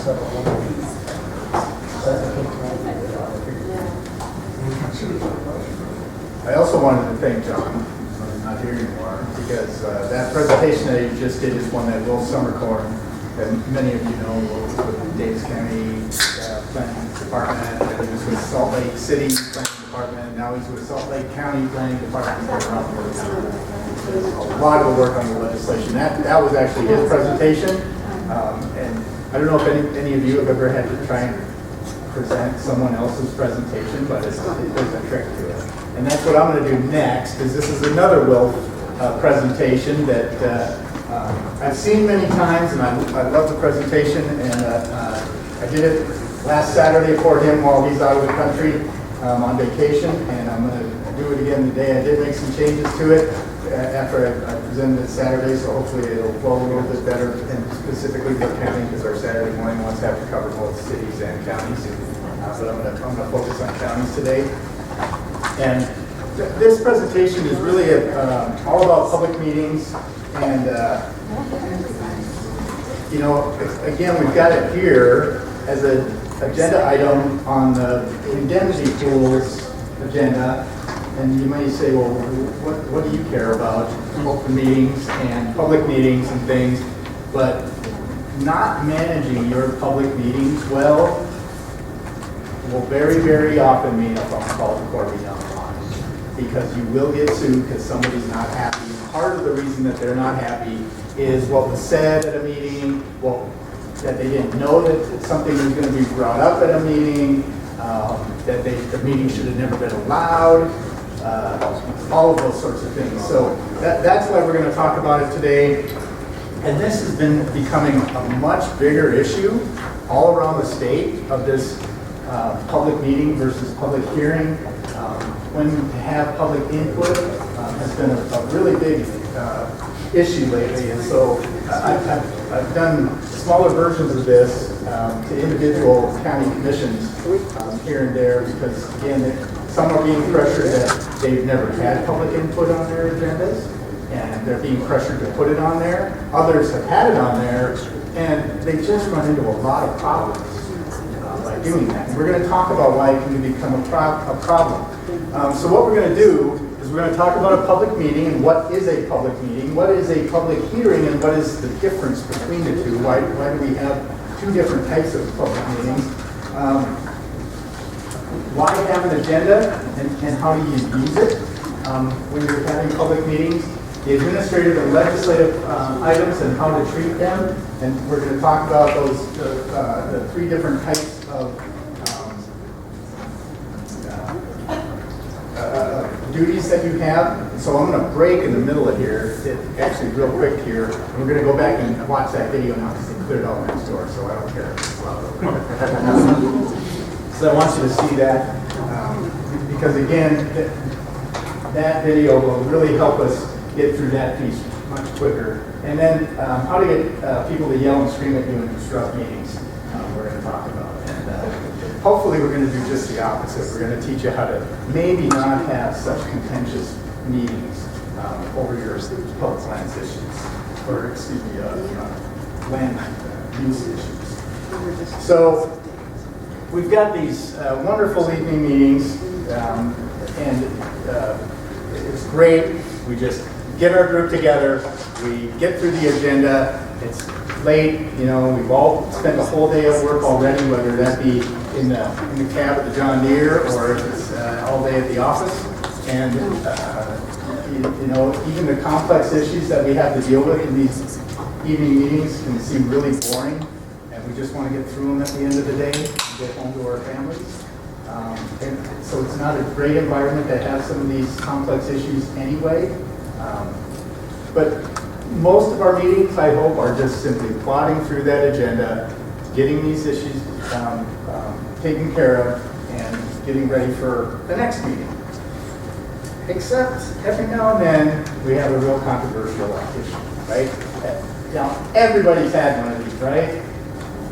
I also wanted to thank John, who's not here anymore, because that presentation that he just did is one that Will Summercorn, that many of you know, works with the Davis County Planning Department, and he was with Salt Lake City Planning Department, now he's with Salt Lake County Planning Department. A lot of the work on the legislation. That was actually his presentation, and I don't know if any of you have ever had to try and present someone else's presentation, but there's a trick to it. And that's what I'm going to do next, is this is another Will presentation that I've seen many times, and I love the presentation, and I did it last Saturday for him while he's out of the country on vacation, and I'm going to do it again today. I did make some changes to it after I presented it Saturday, so hopefully it'll flow a little bit better, and specifically for county, because our Saturday morning ones have to cover both cities and counties. But I'm going to focus on counties today. And this presentation is really all about public meetings, and you know, again, we've got it here as an agenda item on the indemnity pools agenda. And you may say, well, what do you care about open meetings and public meetings and things? But not managing your public meetings well will very, very often mean a phone call to court down the line, because you will get sued because somebody's not happy. Part of the reason that they're not happy is what was said at a meeting, that they didn't know that something was going to be brought up at a meeting, that the meeting should have never been allowed. All of those sorts of things. So that's why we're going to talk about it today. And this has been becoming a much bigger issue all around the state of this public meeting versus public hearing. When to have public input has been a really big issue lately. And so I've done smaller versions of this to individual county commissions here and there, because again, some are being pressured that they've never had public input on their agendas, and they're being pressured to put it on there. Others have had it on there, and they just run into a lot of problems by doing that. And we're going to talk about why it can become a problem. So what we're going to do is we're going to talk about a public meeting and what is a public meeting, what is a public hearing, and what is the difference between the two. Why do we have two different types of public meetings? Why have an agenda, and how do you use it when you're having public meetings? The administrative and legislative items and how to treat them, and we're going to talk about those the three different types of duties that you have. So I'm going to break in the middle of here, actually real quick here. We're going to go back and watch that video now because they cleared all next door, so I don't care. So I want you to see that, because again, that video will really help us get through that piece much quicker. And then how to get people to yell and scream at you and disrupt meetings, we're going to talk about. And hopefully we're going to do just the opposite. We're going to teach you how to maybe not have such contentious meetings over your public lands issues, or excuse me, land use issues. So we've got these wonderful evening meetings, and it's great. We just get our group together, we get through the agenda. It's late, you know, we've all spent a whole day at work already, whether that be in the cab at the John Deere or if it's all day at the office. And you know, even the complex issues that we have to deal with in these evening meetings can seem really boring, and we just want to get through them at the end of the day and get home to our families. And so it's not a great environment to have some of these complex issues anyway. But most of our meetings, I hope, are just simply plodding through that agenda, getting these issues taken care of, and getting ready for the next meeting. Except every now and then we have a real controversial issue, right? Now, everybody's had one of these, right?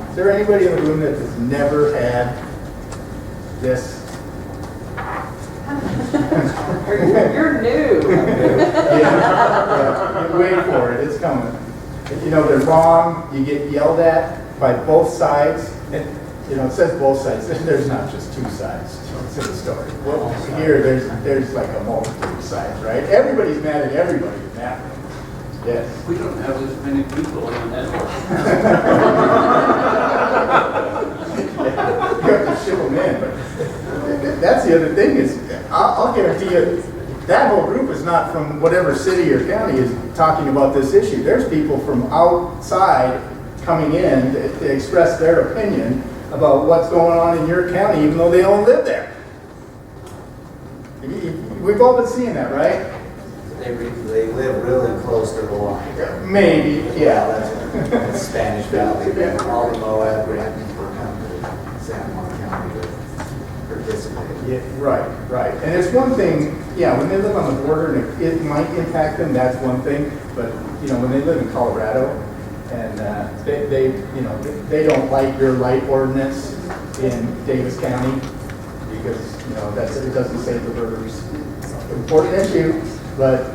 Is there anybody in the room that has never had this? You're new. Yeah. Wait for it. It's coming. You know, they're wrong. You get yelled at. by both sides, and it says both sides, there's not just two sides to the story. Well, here, there's like a multitude of sides, right? Everybody's mad at everybody in that room. Yes. We don't have as many people in that. You have to ship them in, but that's the other thing is, I'll guarantee you, that whole group is not from whatever city or county is talking about this issue. There's people from outside coming in to express their opinion about what's going on in your county, even though they don't live there. We've all been seeing that, right? They live really close to the line. Maybe, yeah. That's Spanish Valley, all the Moab, Brandon, will come to San Juan County to participate. Yeah, right. And it's one thing, yeah, when they live on the border and it might impact them, that's one thing. But, when they live in Colorado and they don't like your light ordinance in Davis County because, it doesn't save the burgers. Important issue, but,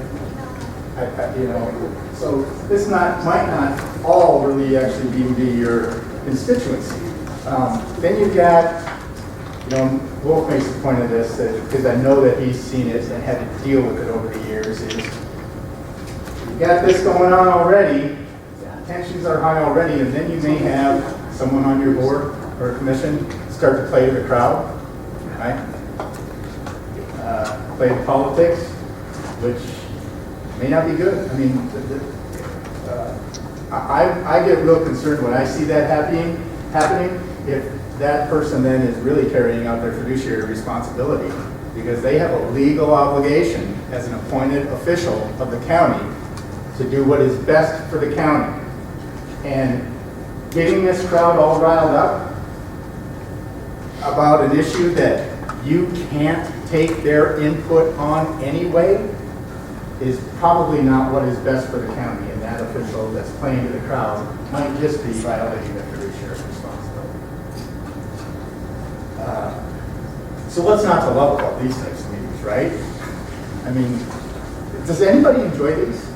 so this might not all really actually even be your constituency. Then you've got, Wolf makes a point of this, because I know that he's seen it and had to deal with it over the years, is you've got this going on already, tensions are high already, and then you may have someone on your board or commission start to play to the crowd, right? Play to politics, which may not be good. I mean, I get real concerned when I see that happening if that person then is really carrying out their fiduciary responsibility, because they have a legal obligation as an appointed official of the county to do what is best for the county. And getting this crowd all riled up about an issue that you can't take their input on anyway is probably not what is best for the county, and that official that's playing to the crowd might just be violating their fiduciary responsibility. So what's not to love about these types of meetings, right? I mean, does anybody enjoy these?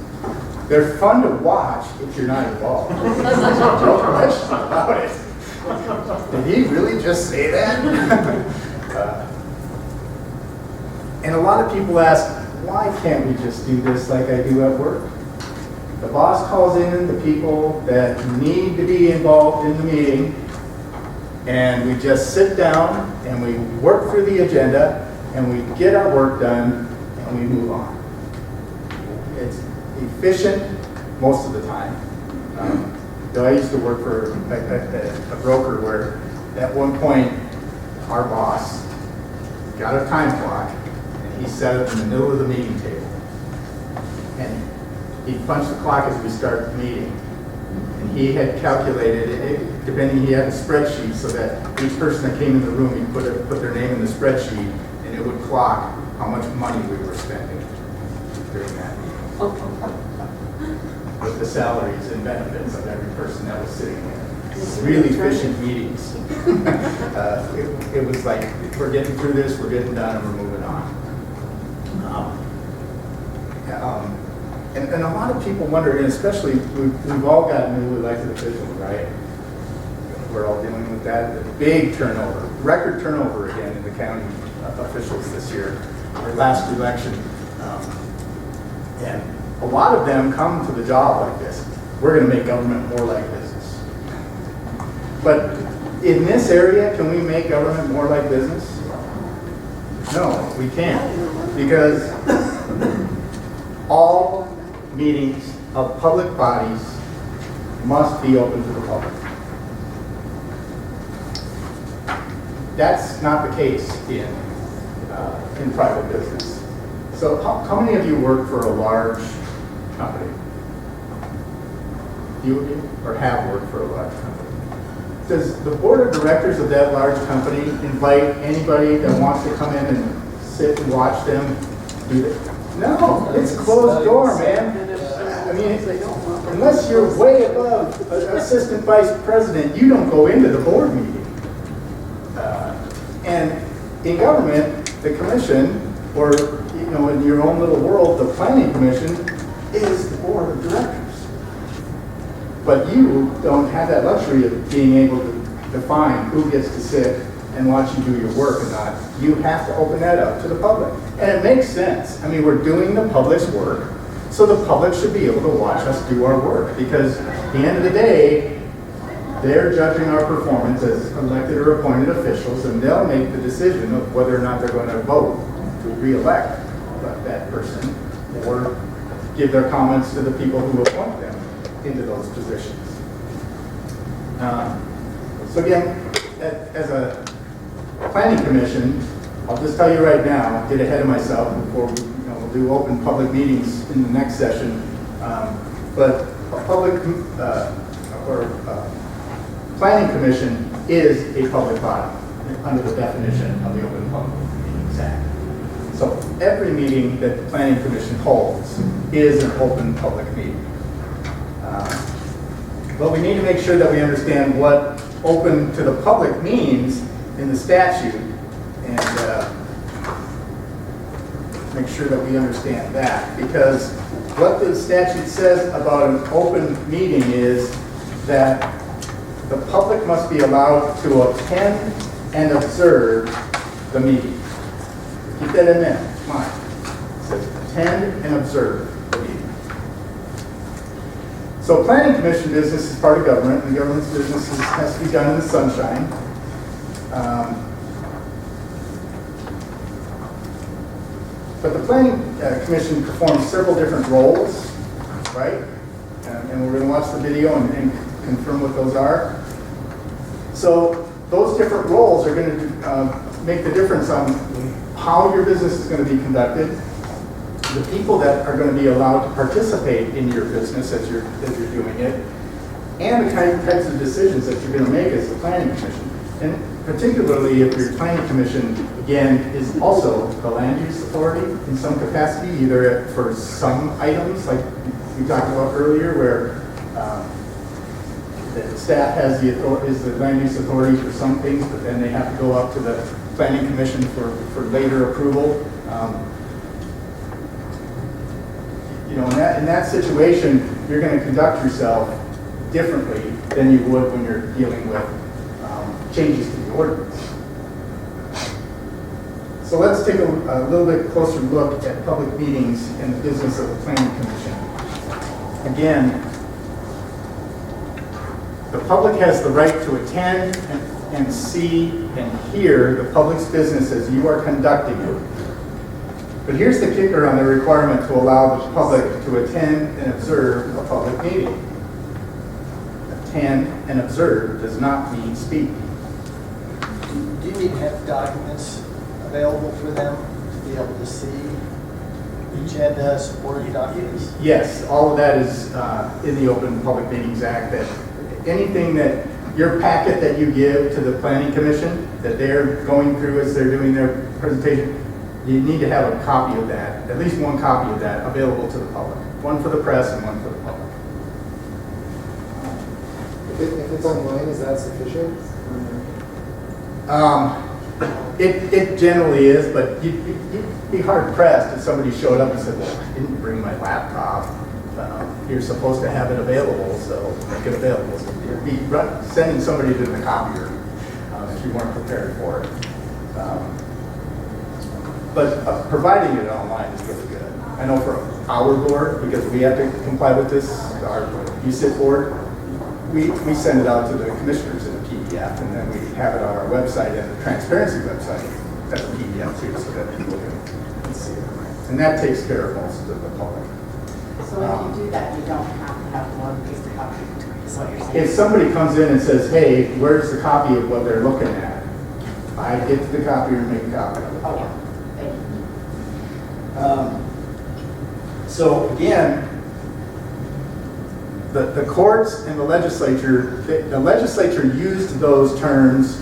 They're fun to watch if you're not involved. No question about it. Did he really just say that? And a lot of people ask, why can't we just do this like I do at work? The boss calls in the people that need to be involved in the meeting, and we just sit down and we work through the agenda and we get our work done and we move on. It's efficient most of the time. Though I used to work for a broker where at one point our boss got a time clock and he set it in the middle of the meeting table. And he punched the clock as we start the meeting. And he had calculated it, depending, he had a spreadsheet so that each person that came in the room, he put their name in the spreadsheet and it would clock how much money we were spending during that meeting. With the salaries and benefits of every person that was sitting there. Really efficient meetings. It was like, we're getting through this, we're getting done, and we're moving on. And a lot of people wonder, and especially we've all got new elected officials, right? We're all dealing with that. The big turnover, record turnover again in the county officials this year, or last election. And a lot of them come to the job like this. We're going to make government more like business. But in this area, can we make government more like business? No, we can't. Because all meetings of public bodies must be open to the public. That's not the case in private business. So how many of you work for a large company? Few of you? Or have worked for a large company? Does the board of directors of that large company invite anybody that wants to come in and sit and watch them do that? No, it's closed door, man. I mean, unless you're way above assistant vice president, you don't go into the board meeting. And in government, the commission, or in your own little world, the planning commission is the board of directors. But you don't have that luxury of being able to define who gets to sit and watch you do your work or not. You have to open that up to the public. And it makes sense. I mean, we're doing the public's work, so the public should be able to watch us do our work. Because at the end of the day, they're judging our performance as elected or appointed officials, and they'll make the decision of whether or not they're going to vote to re-elect that person or give their comments to the people who appoint them into those positions. So again, as a planning commission, I'll just tell you right now, get ahead of myself before we'll do open public meetings in the next session. But a public planning commission is a public body under the definition of the Open Public Meetings Act. So every meeting that the planning commission holds is an open public meeting. But we need to make sure that we understand what open to the public means in the statute, and make sure that we understand that, because what the statute says about an open meeting is that the public must be allowed to attend and observe the meeting. Keep that in there, come on. It says attend and observe the meeting. So planning commission business is part of government, and government's business has to be done in the sunshine. But the planning commission performs several different roles, right? And we're going to watch the video and confirm what those are. So those different roles are going to make the difference on how your business is going to be conducted, the people that are going to be allowed to participate in your business as you're doing it, and the types of decisions that you're going to make as the planning commission. And particularly if your planning commission, again, is also the land use authority in some capacity, either for some items, like we talked about earlier, where the staff has is the land use authority for some things, but then they have to go up to the planning commission for later approval. In that situation, you're going to conduct yourself differently than you would when you're dealing with changes to the ordinance. So let's take a little bit closer look at public meetings and the business of the planning commission. Again, the public has the right to attend and see and hear the public's business as you are conducting it. But here's the kicker on the requirement to allow the public to attend and observe a public meeting. Attend and observe does not mean speak. Do you need to have documents available for them to be able to see agenda, supporting documents? Yes, all of that is in the Open Public Meetings Act. That anything that your packet that you give to the Planning Commission that they're going through as they're doing their presentation, you need to have a copy of that, at least one copy of that available to the public. One for the press and one for the public. If it's online, is that sufficient? It generally is, but you'd be hard pressed if somebody showed up and said, well, I didn't bring my laptop. You're supposed to have it available, so make it available. So you'd be sending somebody to the copier if you weren't prepared for it. But providing it online is really good. I know for our board, because we have to comply with this, our USIT board, we send it out to the commissioners in a PDF, and then we have it on our website and the transparency website as a PDF too, so that people can see it. And that takes care of most of the public. So if you do that, you don't have to have one piece of copy, is what you're saying? If somebody comes in and says, hey, where's the copy of what they're looking at? I get to the copier and make a copy of it. Oh, yeah. Thank you. So again, the courts and the legislature used those terms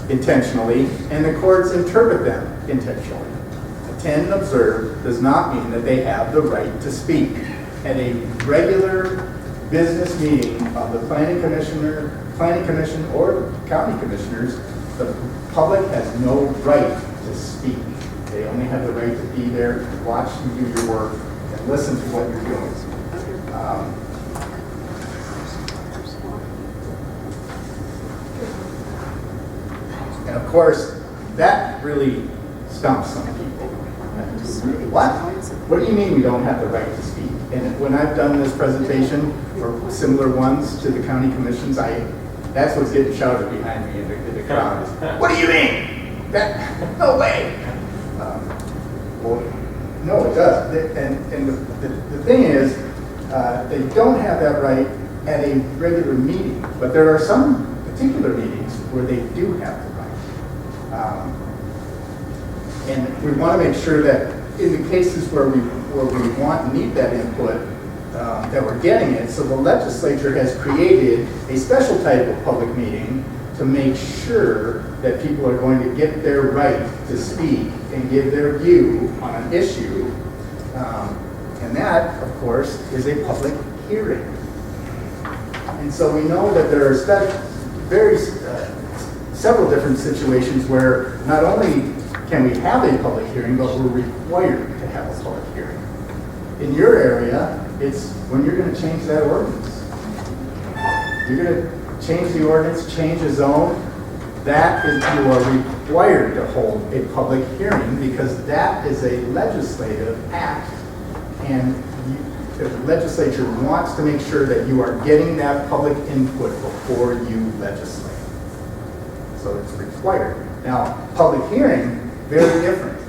intentionally, and the courts interpret them intentionally. Attend and observe does not mean that they have the right to speak. At a regular business meeting of the planning commission or county commissioners, the public has no right to speak. They only have the right to be there, to watch you do your work, and listen to what you're doing. And of course, that really stumps some people. What? What do you mean we don't have the right to speak? And when I've done this presentation or similar ones to the county commissions, that's what's getting shouted behind me in the crowd. Is, what do you mean? No way. Well, no, it does. And the thing is, they don't have that right at a regular meeting, but there are some particular meetings where they do have the right. And we want to make sure that in the cases where we want and need that input, that we're getting it. So the legislature has created a special type of public meeting to make sure that people are going to get their right to speak and give their view on an issue. And that, of course, is a public hearing. And so we know that there are several different situations where not only can we have a public hearing, but we're required to have a public hearing. In your area, it's when you're going to change that ordinance. You're going to change the ordinance, change a zone. That is, you are required to hold a public hearing because that is a legislative act, and the legislature wants to make sure that you are getting that public input before you legislate. So it's required. Now, public hearing, very different.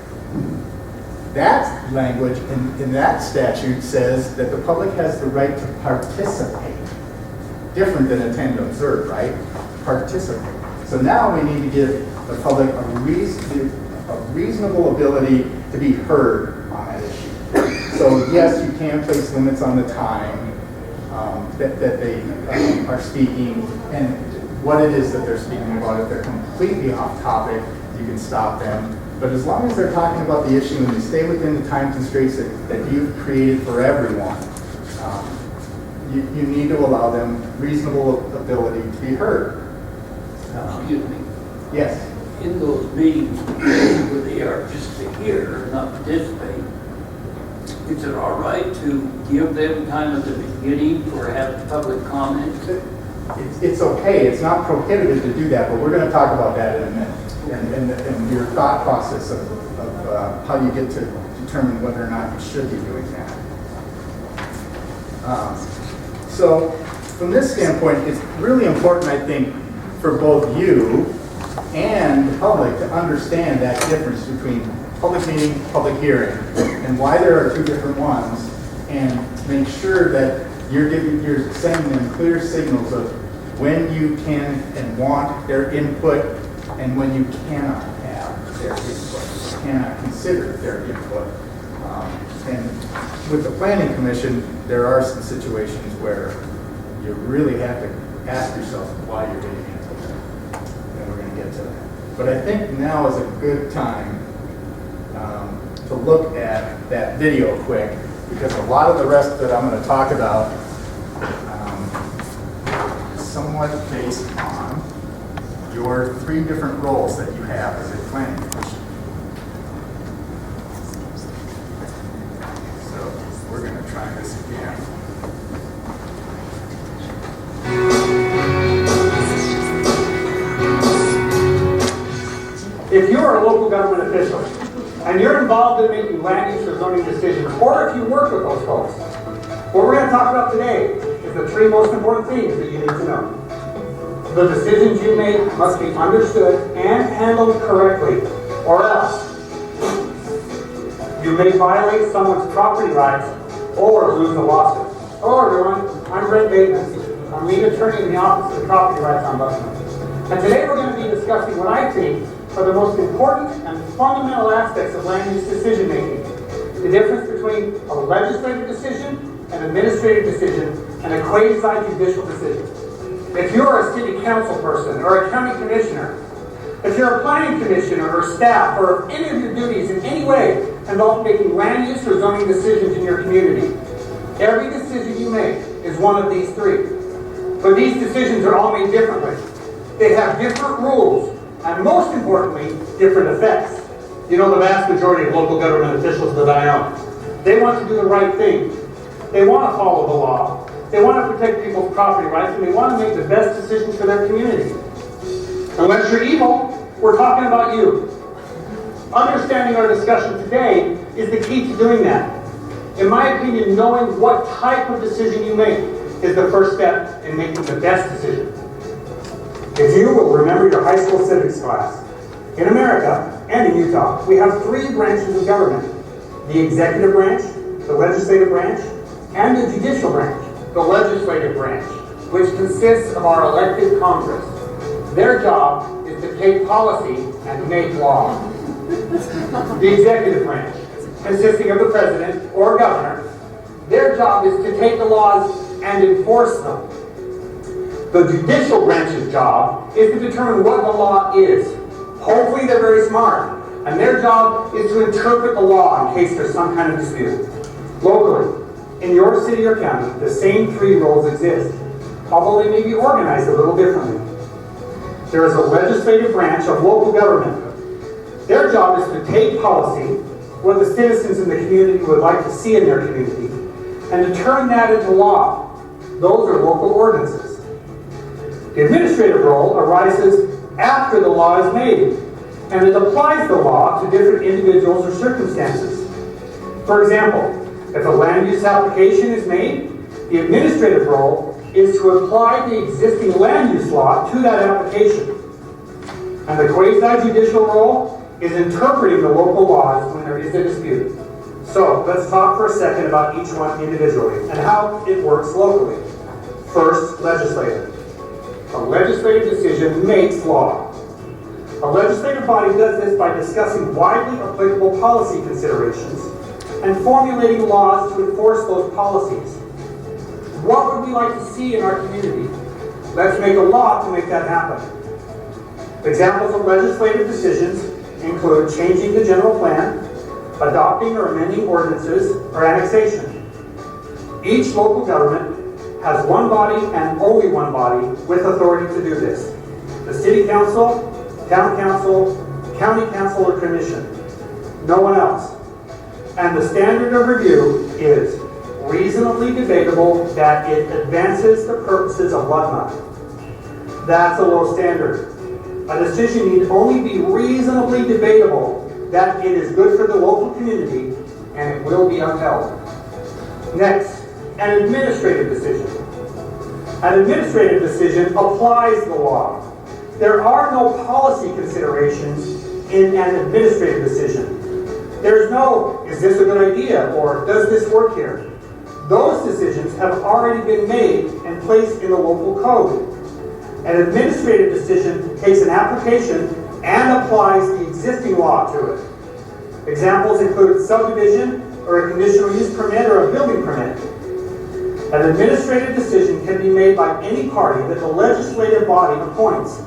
That language in that statute says that the public has the right to participate. Different than attend and observe, right? Participate. So now we need to give the public a reasonable ability to be heard on that issue. So yes, you can place limits on the time that they are speaking and what it is that they're speaking about. If they're completely off topic, you can stop them. But as long as they're talking about the issue and they stay within the time constraints that you've created for everyone, you need to allow them reasonable ability to be heard. Excuse me. Yes. In those meetings where they are just to hear and not participate, is it all right to give them time at the beginning for having public comments? It's okay. It's not prohibited to do that, but we're going to talk about that in a minute. And your thought process of how you get to determine whether or not you should be doing that. So from this standpoint, it's really important, I think, for both you and the public to understand that difference between public meeting, public hearing, and why there are two different ones, and make sure that you're sending them clear signals of when you can and want their input and when you cannot have their input, cannot consider their input. And with the Planning Commission, there are some situations where you really have to ask yourself why you're getting input. And we're going to get to that. But I think now is a good time to look at that video quick, because a lot of the rest that I'm going to talk about is somewhat based on your three different roles that you have as a planning commission. So we're going to try this again. If you are a local government official and you're involved in making land use or zoning decisions, or if you work with those folks, what we're going to talk about today is the three most important things that you need to know. The decisions you make must be understood and handled correctly, or else you may violate someone's property rights or lose a lawsuit. Hello everyone, I'm Brent Bateman. I'm lead attorney in the Office of the Property Rights Ombudsman. And today we're going to be discussing what I think are the most important and fundamental aspects of land use decision making. The difference between a legislative decision, an administrative decision, and a quasi-judicial decision. If you're a city council person or a county commissioner, if you're a planning commissioner or staff, or if any of your duties in any way involve making land use or zoning decisions in your community, every decision you make is one of these three. But these decisions are all made differently. They have different rules, and most importantly, different effects. You know, the vast majority of local government officials that I know, they want to do the right thing. They want to follow the law. They want to protect people's property rights, and they want to make the best decisions for their community. Unless you're evil, We're talking about you. Understanding our discussion today is the key to doing that. In my opinion, knowing what type of decision you make is the first step in making the best decision. If you will remember your high school civics class, in America and in Utah, we have 3 branches of government: the executive branch, the legislative branch, and the judicial branch. The legislative branch, which consists of our elected Congress. Their job is to take policy and make law. The executive branch, consisting of the president or governor, their job is to take the laws and enforce them. The judicial branch's job is to determine what the law is. Hopefully they're very smart, and their job is to interpret the law in case there's some kind of dispute. Locally, in your city or county, the same 3 roles exist, although they may be organized a little differently. There is a legislative branch of local government. Their job is to take policy, what the citizens in the community would like to see in their community, and to turn that into law. Those are local ordinances. The administrative role arises after the law is made, and it applies the law to different individuals or circumstances. For example, if a land use application is made, the administrative role is to apply the existing land use law to that application. And the quasi-judicial role is interpreting the local laws when there is a dispute. So let's talk for a second about each one individually and how it works locally. First, legislative. A legislative decision makes law. A legislative body does this by discussing widely applicable policy considerations and formulating laws to enforce those policies. What would we like to see in our community? Let's make a law to make that happen. Examples of legislative decisions include changing the general plan, adopting or amending ordinances, or annexation. Each local government has one body and only one body with authority to do this: the city council, town council, county council, or commission. No one else. And the standard of review is reasonably debatable that it advances the purposes of LUDMA. That's a low standard. A decision need only be reasonably debatable that it is good for the local community and it will be upheld. Next, an administrative decision. An administrative decision applies the law. There are no policy considerations in an administrative decision. There's no, is this a good idea, or does this work here? Those decisions have already been made and placed in the local code. An administrative decision takes an application and applies the existing law to it. Examples include subdivision, or a conditional use permit, or a building permit. An administrative decision can be made by any party that the legislative body appoints.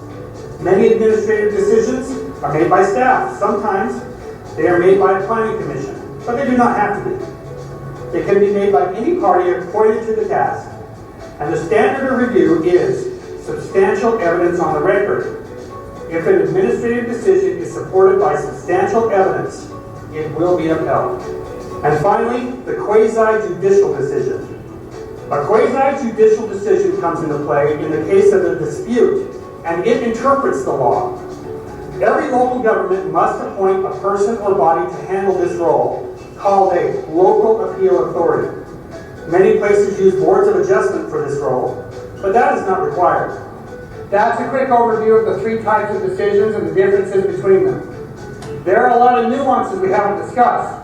Many administrative decisions are made by staff. Sometimes they are made by a planning commission, but they do not have to be. They can be made by any party appointed to the task. And the standard of review is substantial evidence on the record. If an administrative decision is supported by substantial evidence, it will be upheld. And finally, the quasi-judicial decision. A quasi-judicial decision comes into play in the case of a dispute, and it interprets the law. Every local government must appoint a person or body to handle this role, called a local appeal authority. Many places use boards of adjustment for this role, but that is not required. That's a quick overview of the 3 types of decisions and the differences between them. There are a lot of nuances we haven't discussed,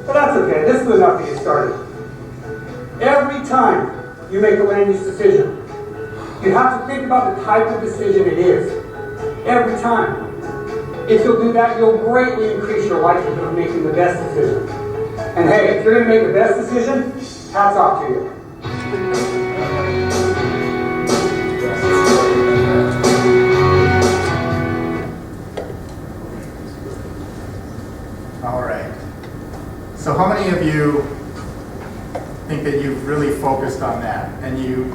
but that's okay. This is enough to get started. Every time you make a land use decision, you have to think about the type of decision it is. Every time. If you'll do that, you'll greatly increase your likelihood of making the best decision. And hey, if you're going to make the best decision, hats off to you. All right. So how many of you think that you've really focused on that? And you,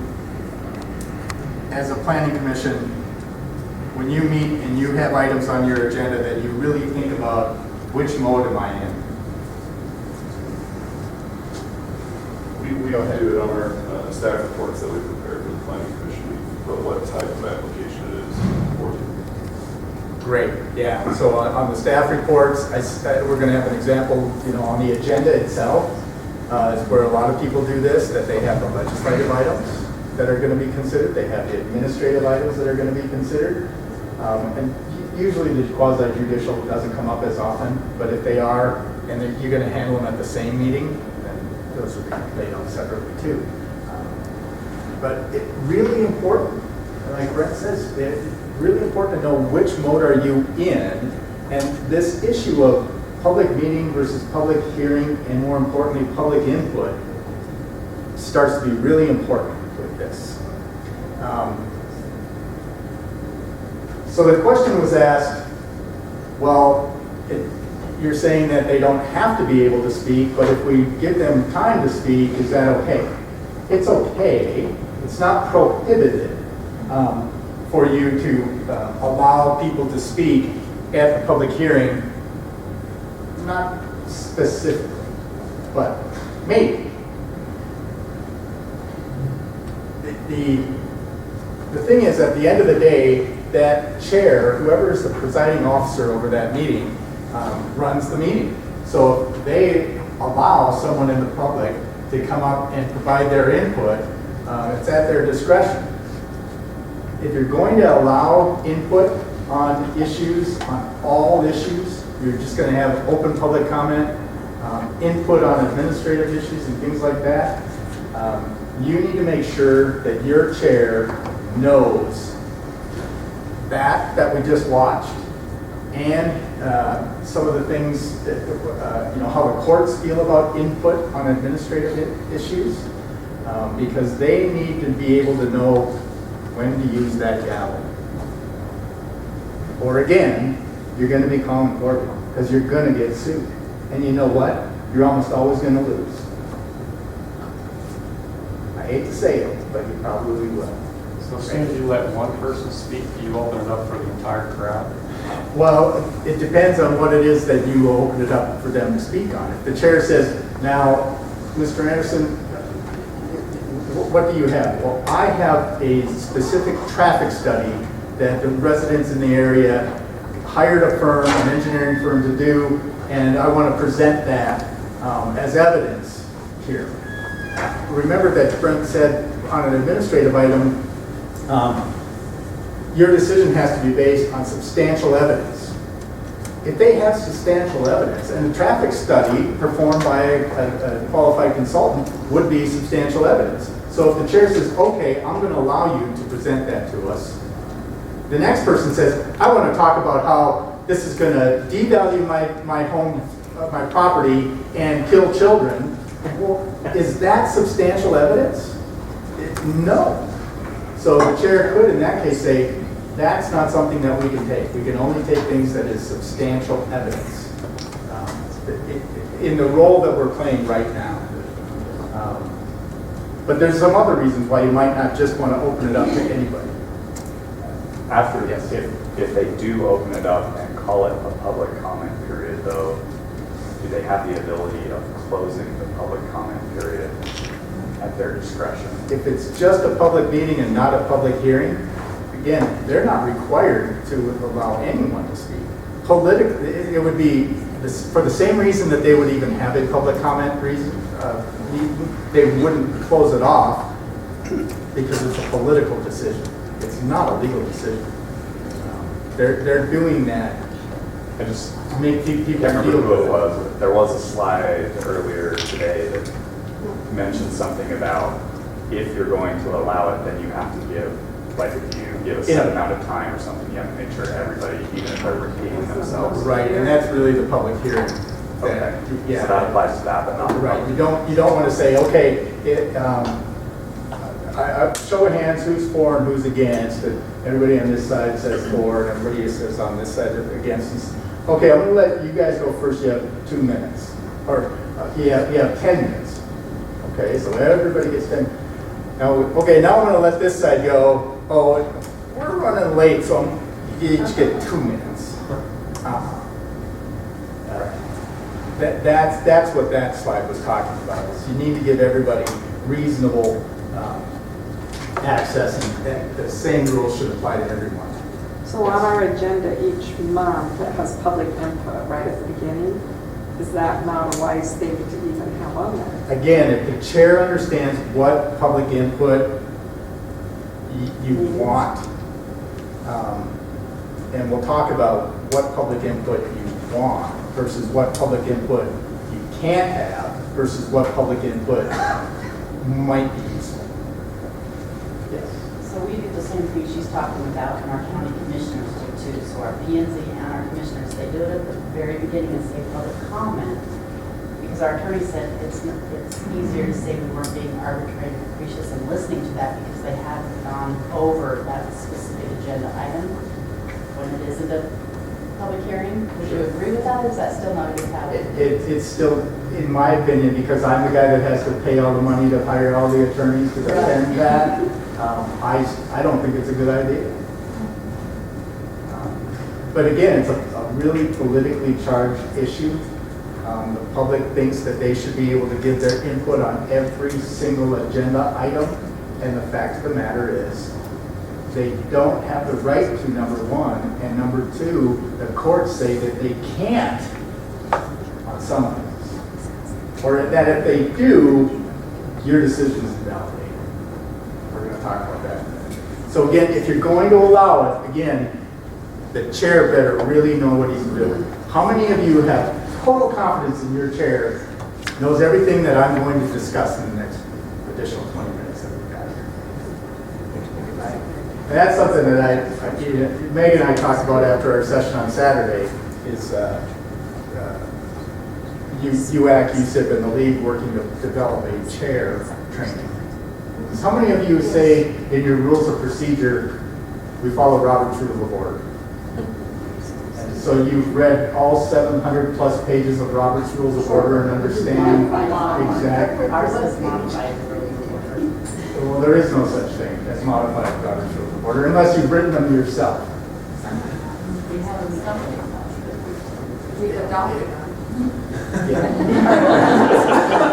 as a planning commission, when you meet and you have items on your agenda that you really think about, which mode am I in? We don't do it on our staff reports that we prepare for the planning commission, but what type of application it is for. Great, yeah. So on the staff reports, we're going to have an example, you know, on the agenda itself. Is where a lot of people do this, that they have the legislative items that are going to be considered. They have the administrative items that are going to be considered. And usually the quasi-judicial doesn't come up as often, but if they are, and you're going to handle them at the same meeting, then those will be laid out separately too. But it's really important, like Brett says, it's really important to know which mode are you in, and this issue of public meeting versus public hearing, and more importantly, public input, starts to be really important with this. So the question was asked, well, you're saying that they don't have to be able to speak, but if we give them time to speak, is that okay? It's okay. It's not prohibited for you to allow people to speak at the public hearing. Not specifically, but maybe. The thing is, at the end of the day, that chair, whoever is the presiding officer over that meeting, runs the meeting. So if they allow someone in the public to come up and provide their input, it's at their discretion. If you're going to allow input on issues, on all issues, you're just going to have open public comment, input on administrative issues and things like that. You need to make sure that your chair knows that we just watched, and some of the things that, you know, how the courts feel about input on administrative issues, because they need to be able to know when to use that gavel. Or again, you're going to be calling court because you're going to get sued. And you know what? You're almost always going to lose. I hate to say it, but you probably will. So as soon as you let one person speak, you open it up for the entire crowd? Well, it depends on what it is that you open it up for them to speak on. If the chair says, now, Mr. Anderson, what do you have? Well, I have a specific traffic study that the residents in the area hired a firm, an engineering firm to do, and I want to present that as evidence here. Remember that Brent said on an administrative item, your decision has to be based on substantial evidence. If they have substantial evidence, and the traffic study performed by a qualified consultant would be substantial evidence. So if the chair says, okay, I'm going to allow you to present that to us, the next person says, I want to talk about how this is going to devalue my home, my property, and kill children. Well, is that substantial evidence? No. So the chair could, in that case, say, that's not something that we can take. We can only take things that is substantial evidence in the role that we're playing right now. But there's some other reasons why you might not just want to open it up to anybody. After, yes, if they do open it up and call it a public comment period, though, do they have the ability of closing the public comment period at their discretion? If it's just a public meeting and not a public hearing, again, they're not required to allow anyone to speak. Politically, it would be for the same reason that they would even have a public comment reason. They wouldn't close it off because it's a political decision. It's not a legal decision. They're doing that. I just to make people can't remember feel who it good. was. There was a slide earlier today that mentioned something about if you're going to allow it, then you have to give, like if you give a set amount of time or something, you have to make sure everybody, even if they're repeating themselves. Right, and that's really the public hearing. Okay. Yeah. So that applies to that, but not the Right. public. You don't want to say, okay, I show of hands who's for and who's against. And everybody on this side says for, and everybody says on this side against. Okay, I'm going to let you guys go first. You have 2 minutes, or you have 10 minutes. Okay, so everybody gets 10. Now, okay, now I'm going to let this side go. Oh, we're running late, so you each get 2 minutes. That's what that slide was talking about. Is you need to give everybody reasonable access, and the same rules should apply to everyone. So on our agenda each month, it has public input right at the beginning. Is that not a wise thing to even have on there? Again, if the chair understands what public input you want, and we'll talk about what public input you want versus what public input you can't have versus what public input might be useful. Yes. So we do the same thing she's talking about, and our county commissioners do too. So our P&Z and our commissioners, they do it at the very beginning and say public comment. Because our attorney said it's easier to say we weren't being arbitrary and capricious and listening to that because they hadn't gone over that specific agenda item when it isn't a public hearing. Would you agree with that, or is that still not a good habit? It's still, in my opinion, because I'm the guy that has to pay all the money to hire all the attorneys to defend that, I don't think it's a good idea. But again, it's a really politically charged issue. The public thinks that they should be able to give their input on every single agenda item, and the fact of the matter is, they don't have the right to, number one, and number two, the courts say that they can't on some things. Or that if they do, your decision is invalidated. We're going to talk about that. So again, if you're going to allow it, again, the chair better really know what he's doing. How many of you have total confidence in your chair, knows everything that I'm going to discuss in the next additional 20 minutes that we've got here? And that's something that Meg and I talked about after our session on Saturday, is UAC, USIP, and the league working to develop a chair training. How many of you say in your rules of procedure, we follow Robert's Rule of Order? And so you've read all 700 plus pages of Robert's Rules of Order and understand exactly. Ours is modified Rule of Order. Well, there is no such thing as modified Robert's Rules of Order unless you've written them yourself. We have them something. We've adopted them. Yeah.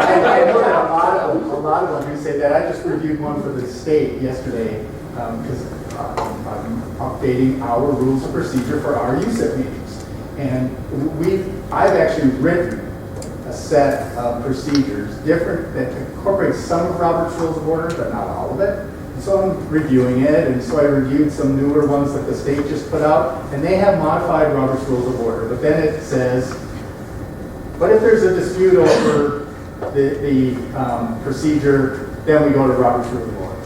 I know that a lot of them who say that. I just reviewed one for the state yesterday because I'm updating our rules of procedure for our USIP meetings. And I've actually written a set of procedures different that incorporates some of Robert's Rules of Order, but not all of it. And so I'm reviewing it, and so I reviewed some newer ones that the state just put out, and they have modified Robert's Rules of Order. But then it says, but if there's a dispute over the procedure, then we go to Robert's Rules of Order.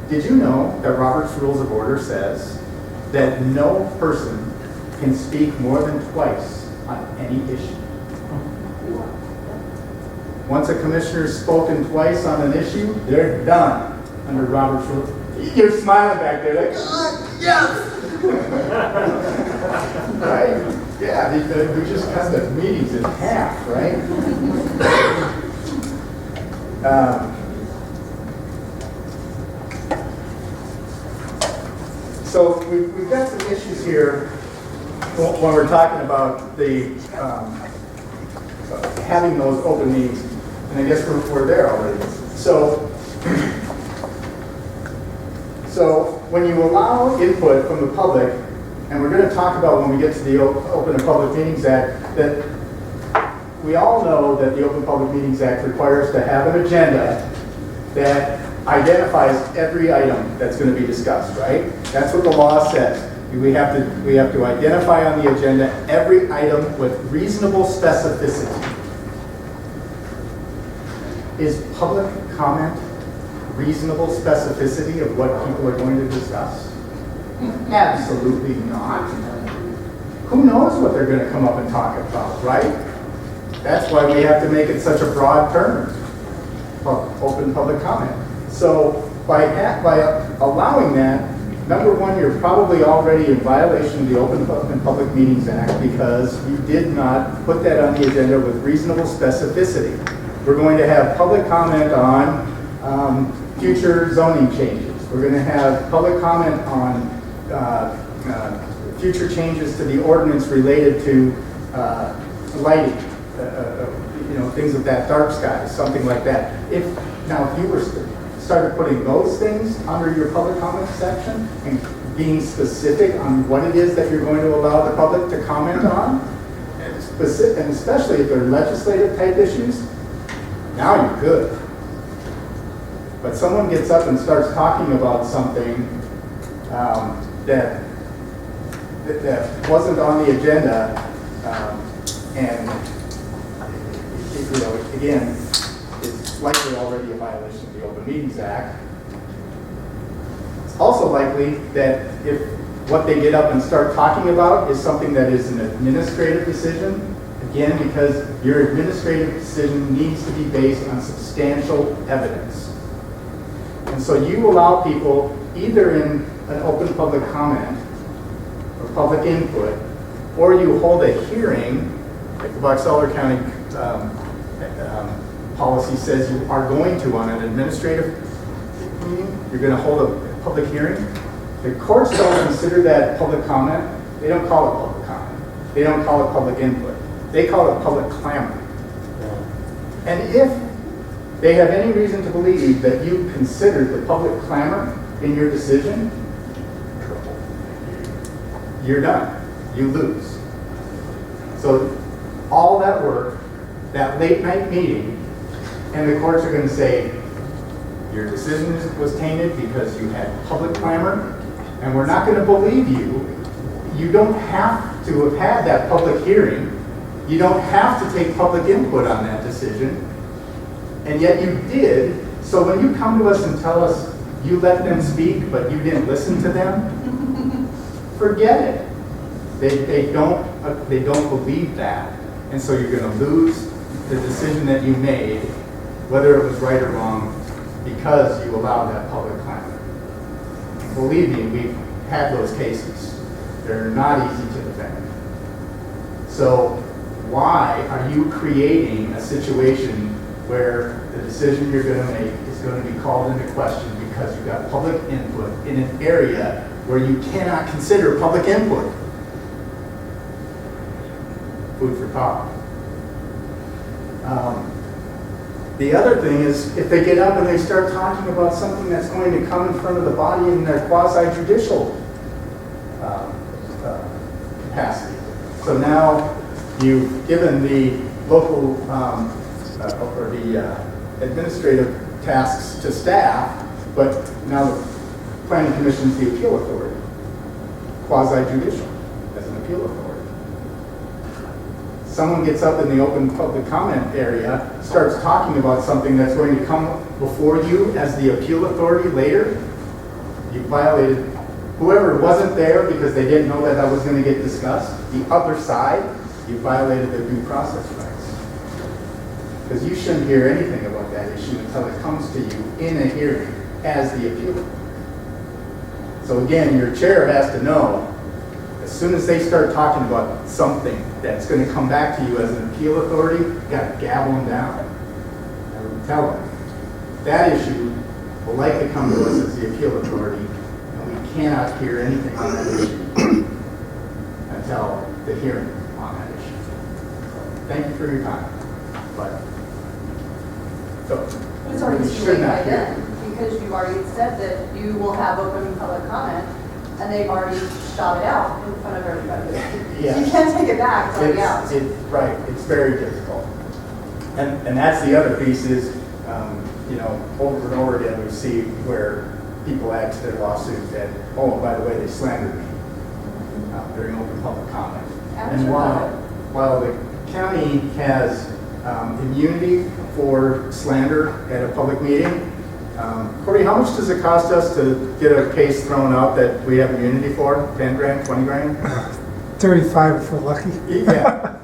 Did you know that Robert's Rules of Order says that no person can speak more than twice on any issue? Once a commissioner's spoken twice on an issue, they're done under Robert's Rules. You're smiling back there like, yes! Right? Yeah, we just cut the meetings in half, right? So we've got some issues here when we're talking about the having those open meetings, and I guess we're there already. So when you allow input from the public, and we're going to talk about when we get to the Open and Public Meetings Act, that we all know that the Open Public Meetings Act requires to have an agenda that identifies every item that's going to be discussed, right? That's what the law says. We have to identify on the agenda every item with reasonable specificity. Is public comment reasonable specificity of what people are going to discuss? Absolutely not. Who knows what they're going to come up and talk about, right? That's why we have to make it such a broad term, open public comment. So by allowing that, number one, you're probably already in violation of the Open and Public Meetings Act because you did not put that on the agenda with reasonable specificity. We're going to have public comment on future zoning changes. We're going to have public comment on future changes to the ordinance related to lighting, things of that, dark skies, something like that. If you were started putting those things under your public comment section and being specific on what it is that you're going to allow the public to comment on, and especially if they're legislative type issues, now you're good. But someone gets up and starts talking about something that wasn't on the agenda, and again, it's likely already a violation of the Open Meetings Act. It's also likely that if what they get up and start talking about is something that is an administrative decision, again, because your administrative decision needs to be based on substantial evidence. And so you allow people either in an open public comment or public input, or you hold a hearing, like the Box Elder County policy says you are going to on an administrative meeting, you're going to hold a public hearing. The courts don't consider that public comment. They don't call it public comment. They don't call it public input. They call it public clamor. And if they have any reason to believe that you considered the public clamor in your decision, you're done. You lose. So all that work, that late night meeting, and the courts are going to say, your decision was tainted because you had public clamor, and we're not going to believe you. You don't have to have had that public hearing. You don't have to take public input on that decision, and yet you did. So when you come to us and tell us you let them speak, but you didn't listen to them, forget it. They don't believe that, and so you're going to lose the decision that you made, whether it was right or wrong, because you allowed that public clamor. Believe me, we've had those cases. They're not easy to defend. So why are you creating a situation where the decision you're going to make is going to be called into question because you've got public input in an area where you cannot consider public input? Food for thought. The other thing is, if they get up and they start talking about something that's going to come in front of the body in their quasi-judicial capacity. So now you've given the local or the administrative tasks to staff, but now the Planning Commission is the appeal authority, quasi-judicial as an appeal authority. Someone gets up in the open public comment area, starts talking about something that's going to come before you as the appeal authority later, you violated whoever wasn't there because they didn't know that that was going to get discussed. The other side, you violated their due process rights. Because you shouldn't hear anything about that issue until it comes to you in a hearing as the appeal authority. So again, your chair has to know, as soon as they start talking about something that's going to come back to you as an appeal authority, you got to gavel them down and tell them that issue will likely come to us as the appeal authority, and we cannot hear anything on that issue until the hearing on that issue. Thank you for your time. But It's already you too should late not by hear. then, because you've already said that you will have open public comment, and they've already shot it out in front of everybody. Yeah. So you can't take it back, it's already out. Right, it's very difficult. And that's the other piece is, over and over again, we see where people add to their lawsuit that, oh, by the way, they slandered me during open public comment. And while the county has immunity for slander at a public meeting, Corey, how much does it cost us to get a case thrown out that we have immunity for? 10 grand, 20 grand? 35 if we're lucky. Yeah.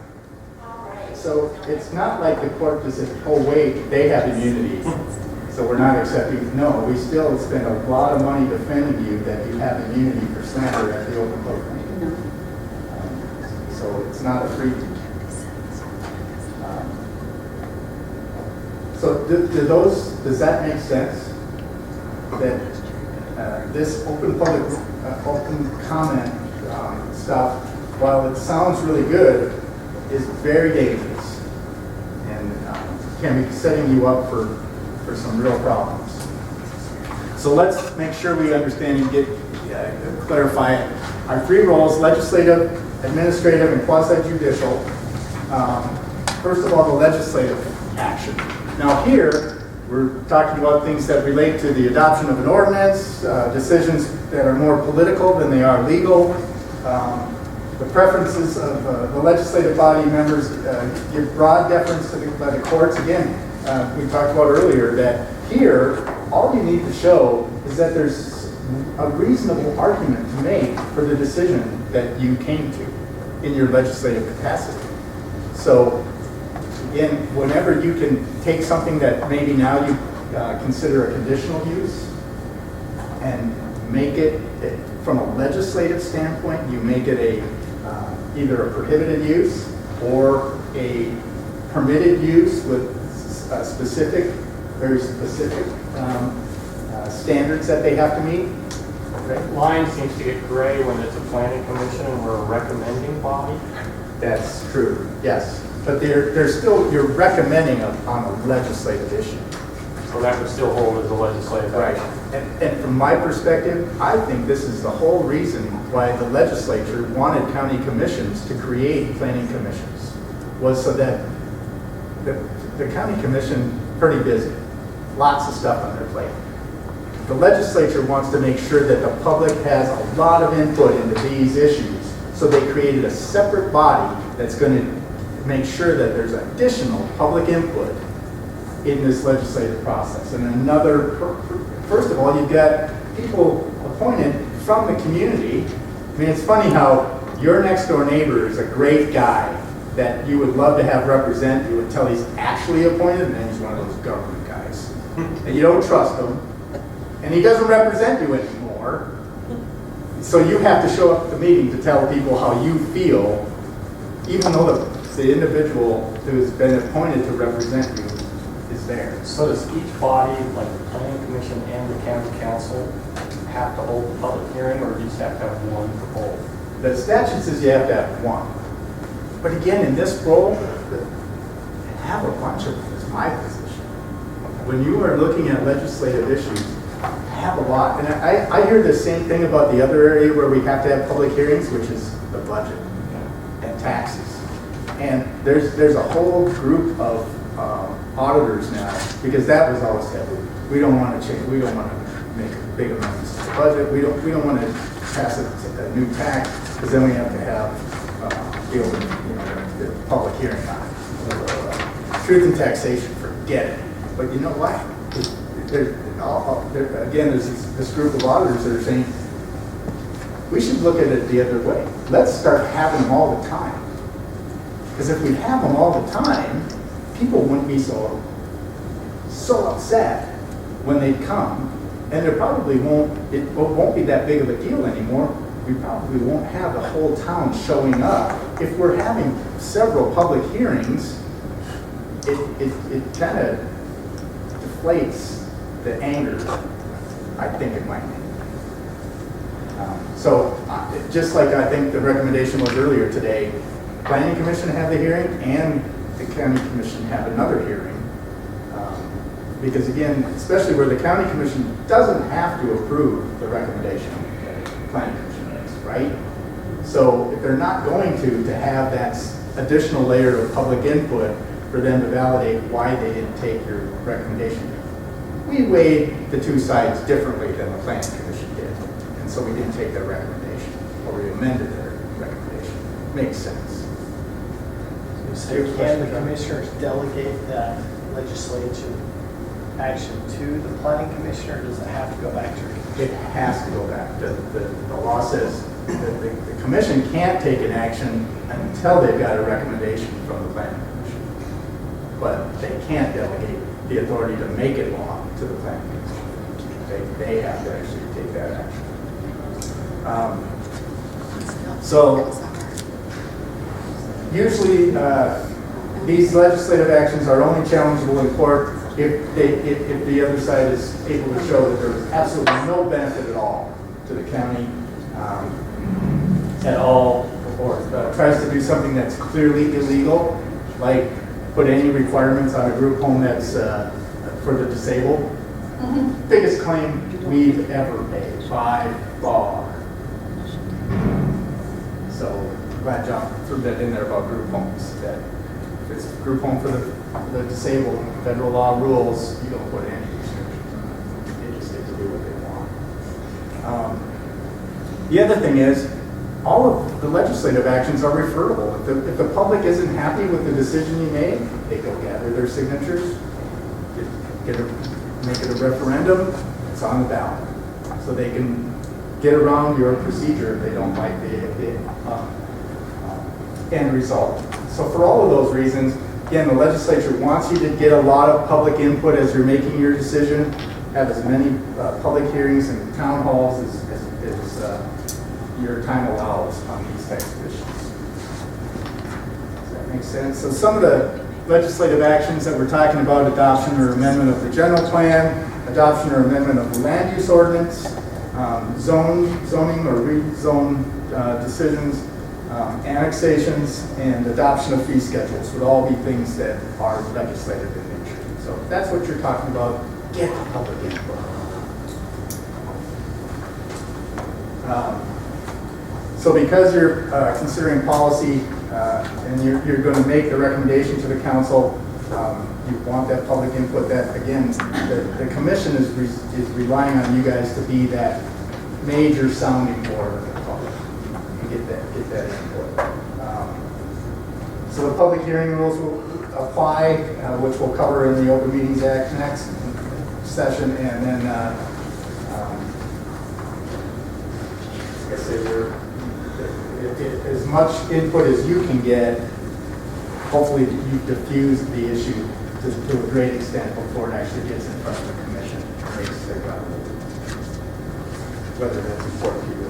So it's not like the court just says, oh wait, they have immunity, so we're not accepting. No, we still spend a lot of money defending you that you have immunity for slander at the open public meeting. So it's not a free. So does that make sense? That this open public, open comment stuff, while it sounds really good, is very dangerous and can be setting you up for some real problems. So let's make sure we understand and get clarify it. Our three roles, legislative, administrative, and quasi-judicial. First of all, the legislative action. Now here, we're talking about things that relate to the adoption of an ordinance, decisions that are more political than they are legal. The preferences of the legislative body members give broad deference to by the courts. Again, we talked about earlier that here, all you need to show is that there's a reasonable argument to make for the decision that you came to in your legislative capacity. So again, whenever you can take something that maybe now you consider a conditional use and make it, from a legislative standpoint, you make it either a prohibited use or a permitted use with very specific standards that they have to meet. The line seems to get gray when it's a planning commission and we're a recommending body. That's true, yes. But they're still, you're recommending on a legislative issue. So that would still hold as a legislative action. And from my perspective, I think this is the whole reason why the legislature wanted county commissions to create planning commissions, was so that the county commission, pretty busy, lots of stuff on their plate. The legislature wants to make sure that the public has a lot of input into these issues, so they created a separate body that's going to make sure that there's additional public input in this legislative process. And first of all, you've got people appointed from the community. I mean, it's funny how your next door neighbor is a great guy that you would love to have represent you until he's actually appointed, and then he's one of those government guys. And you don't trust him, and he doesn't represent you anymore. So you have to show up at the meeting to tell people how you feel, even though the individual who's been appointed to represent you is there. So does each body, like the planning commission and the county council, have to hold a public hearing, or do you just have to have one for both? The statute says you have to have one. But again, in this role, have a bunch of them is my position. When you are looking at legislative issues, have a lot. And I hear the same thing about the other area where we have to have public hearings, which is the budget and taxes. And there's a whole group of auditors now, because that was always heavy. We don't want to change. We don't want to make big amendments to the budget. We don't want to pass a new tax, because then we have to have the public hearing on it. Truth in taxation, forget it. But you know what? Again, there's this group of auditors that are saying we should look at it the other way. Let's start having them all the time. Because if we have them all the time, people wouldn't be so upset when they come, and it won't be that big of a deal anymore. We probably won't have the whole town showing up. If we're having several public hearings, it kind of deflates the anger, I think it might be. Just like I think the recommendation was earlier today, Planning Commission have the hearing and the County Commission have another hearing. Because again, especially where the County Commission doesn't have to approve the recommendation that the Planning Commission makes, right? So if they're not going to have that additional layer of public input for them to validate why they didn't take your recommendation, we weighed the two sides differently than the Planning Commission did. And so we didn't take their recommendation, or we amended their recommendation. Makes sense. So can the commissioners delegate that legislative action to the planning commission, or does it have to go back to the commission? It has to go back. The law says that the commission can't take an action until they've got a recommendation from the planning commission. But they can't delegate the authority to make it law to the planning commission. They have to actually take that action. Usually, these legislative actions are only challengeable in court if the other side is able to show that there was absolutely no benefit at all to the county at all, or tries to do something that's clearly illegal, like put any requirements on a group home that's for the disabled. Biggest claim we've ever made by far. glad John threw that in there about group homes, that if it's a group home for the disabled, federal law rules, you don't put any restrictions on it. They just get to do what they want. The other thing is, all of the legislative actions are referable. If the public isn't happy with the decision you made, they go gather their signatures, make it a referendum, it's on the ballot. So they can get around your procedure if they don't like the end result. So for all of those reasons, again, the legislature wants you to get a lot of public input as you're making your decision, have as many public hearings and town halls as your time allows on these types of issues. Does that make sense? So some of the legislative actions that we're talking about, adoption or amendment of the general plan, adoption or amendment of the land use ordinance, zoning or rezone decisions, annexations, and adoption of fee schedules would all be things that are legislative in nature. So if that's what you're talking about, get the public input. So because you're considering policy and you're going to make the recommendation to the council, you want that public input. That again, the commission is relying on you guys to be that major sounding board of the public and get that input. So the public hearing rules will apply, which we'll cover in the Open Meetings Act next session, and then like I say, as much input as you can get, hopefully you've diffused the issue to a great extent before it actually gets in front of the commission and makes their government, whether that's important to you or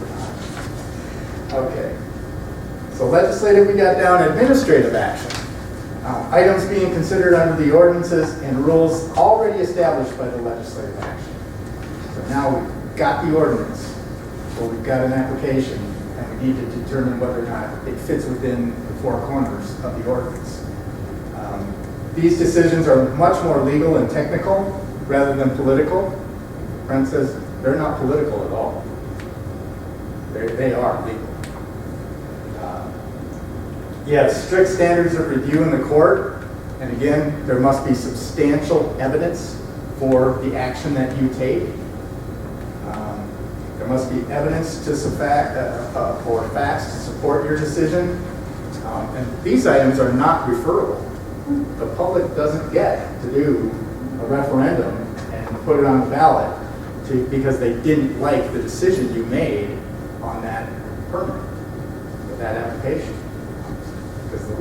not. Okay. So legislative, we got down. Administrative action. Items being considered under the ordinances and rules already established by the legislative action. So now we've got the ordinance, or we've got an application, and we need to determine whether or not it fits within the four corners of the ordinance. These decisions are much more legal and technical rather than political. Brent says they're not political at all. They are legal. You have strict standards of review in the court, and again, there must be substantial evidence for the action that you take. There must be evidence to or facts to support your decision. And these items are not referable. The public doesn't get to do a referendum and put it on the ballot because they didn't like the decision you made on that permit, or that application. Because the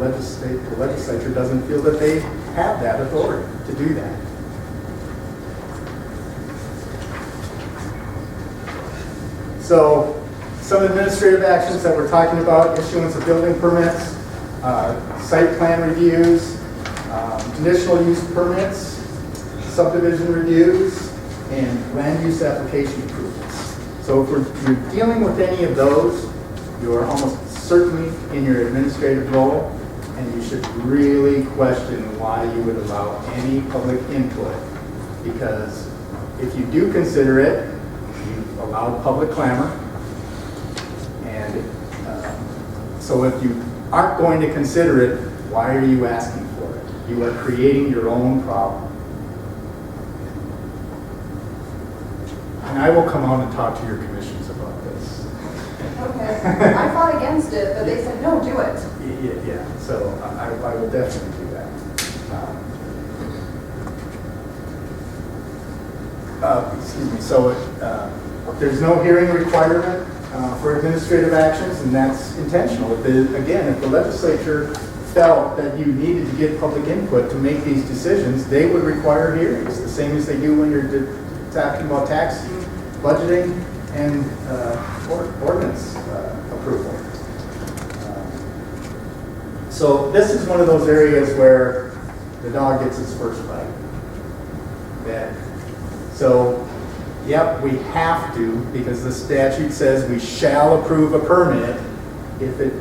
legislature doesn't feel that they have that authority to do that. So some administrative actions that we're talking about: issuance of building permits, site plan reviews, conditional use permits, subdivision reviews, and land use application approvals. So if you're dealing with any of those, you are almost certainly in your administrative role, and you should really question why you would allow any public input, because if you do consider it, you've allowed public clamor, and so if you aren't going to consider it, why are you asking for it? You are creating your own problem. And I will come on and talk to your commissions about this. Okay, I fought against it, but they said, no, do it. Yeah, so I will definitely do that. Excuse me, so there's no hearing requirement for administrative actions, and that's intentional. If the legislature felt that you needed to get public input to make these decisions, they would require hearings, the same as they do when you're talking about taxing, budgeting, and ordinance approval. So this is one of those areas where the dog gets its first bite. So, yep, we have to, because the statute says we shall approve a permit if it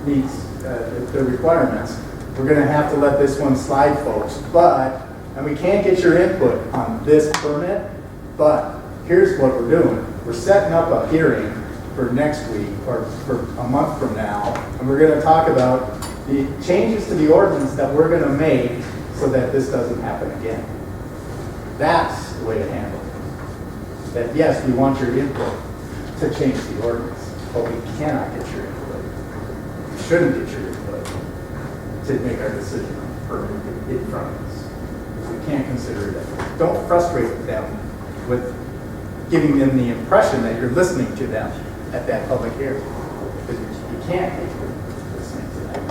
meets the requirements. We're going to have to let this one slide, folks. And we can't get your input on this permit, but here's what we're doing. We're setting up a hearing for next week or for a month from now, and we're going to talk about the changes to the ordinance that we're going to make so that this doesn't happen again. That's the way to handle it. That yes, we want your input to change the ordinance, but we cannot get your input. We shouldn't get your input to make our decision on permit in front of us. We can't consider it. Don't frustrate them with giving them the impression that you're listening to them at that public hearing. Because you can't make them listening to them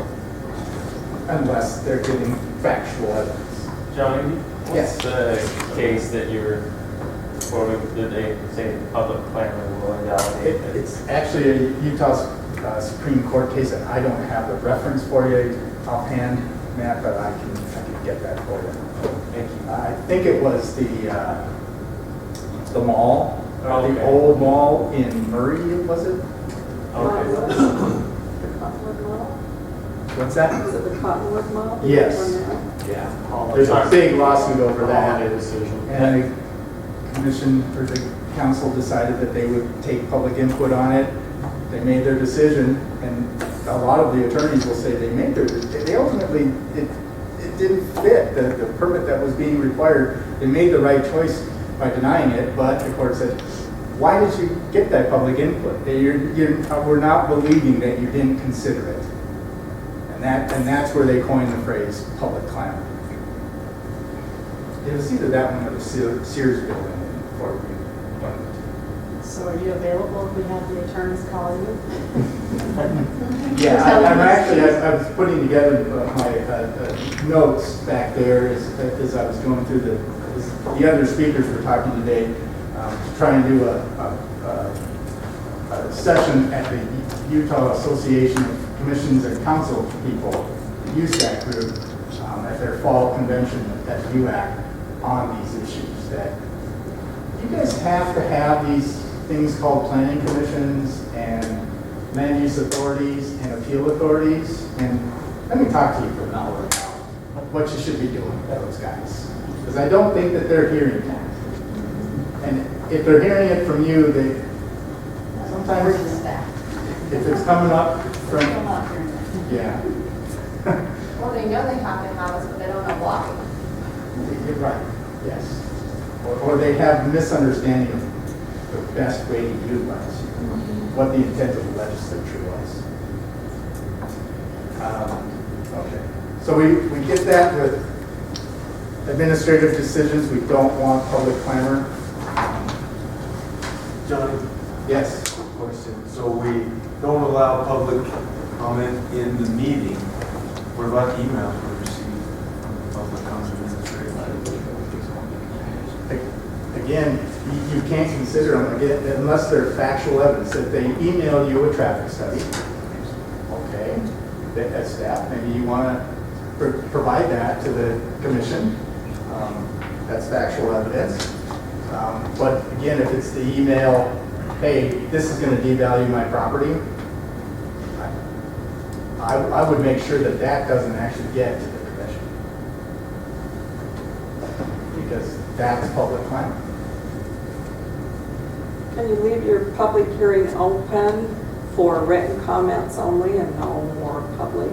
unless they're giving factual evidence. Johnny? Yes. What's the case that you were quoting, did they say the public planner will invalidate it? It's actually a Utah Supreme Court case, and I don't have the reference for you offhand, Matt, but I can get that for you. Thank you. I think it was the mall, Okay. the old mall in Murray, was it? Okay. The Cottonwood Mall? What's that? Is it the Cottonwood Mall? Yes. Yeah. There's a big lawsuit over that. Decision. And the commission or the council decided that they would take public input on it. They made their decision, and a lot of the attorneys will say they ultimately, it didn't fit the permit that was being required. They made the right choice by denying it, but the court said, why did you get that public input? We're not believing that you didn't consider it. And that's where they coined the phrase public clamor. It was either that one or the Sears building in Fort Wayne. So are you available if we have the attorneys call you? Yeah, I was putting together my notes back there as I was going through the other speakers were talking today, to try and do a session at the Utah Association of Commissions and Council people, the USAC group, at their fall convention at UAC on these issues. That you guys have to have these things called planning commissions and land use authorities and appeal authorities. And let me talk to you for an hour about what you should be doing with those guys. Because I don't think that they're hearing that. And if they're hearing it from you, they sometimes, if it's coming up from, yeah. Well, they know they have to have us, but they don't know why. You're right, yes. Or they have misunderstanding of the best way to utilize what the intent of the legislature was. Okay, so we get that with administrative decisions. We don't want public clamor. John? Yes. Question. So we don't allow public comment in the meeting. What about emails we receive from public comment administrative? Again, you can't consider them again unless they're factual evidence. If they email you a traffic study, okay, as staff, maybe you want to provide that to the commission. That's factual evidence. But again, if it's the email, hey, this is going to devalue my property, I would make sure that that doesn't actually get to the commission, because that's public clamor. Can you leave your public hearing open for written comments only and no more public?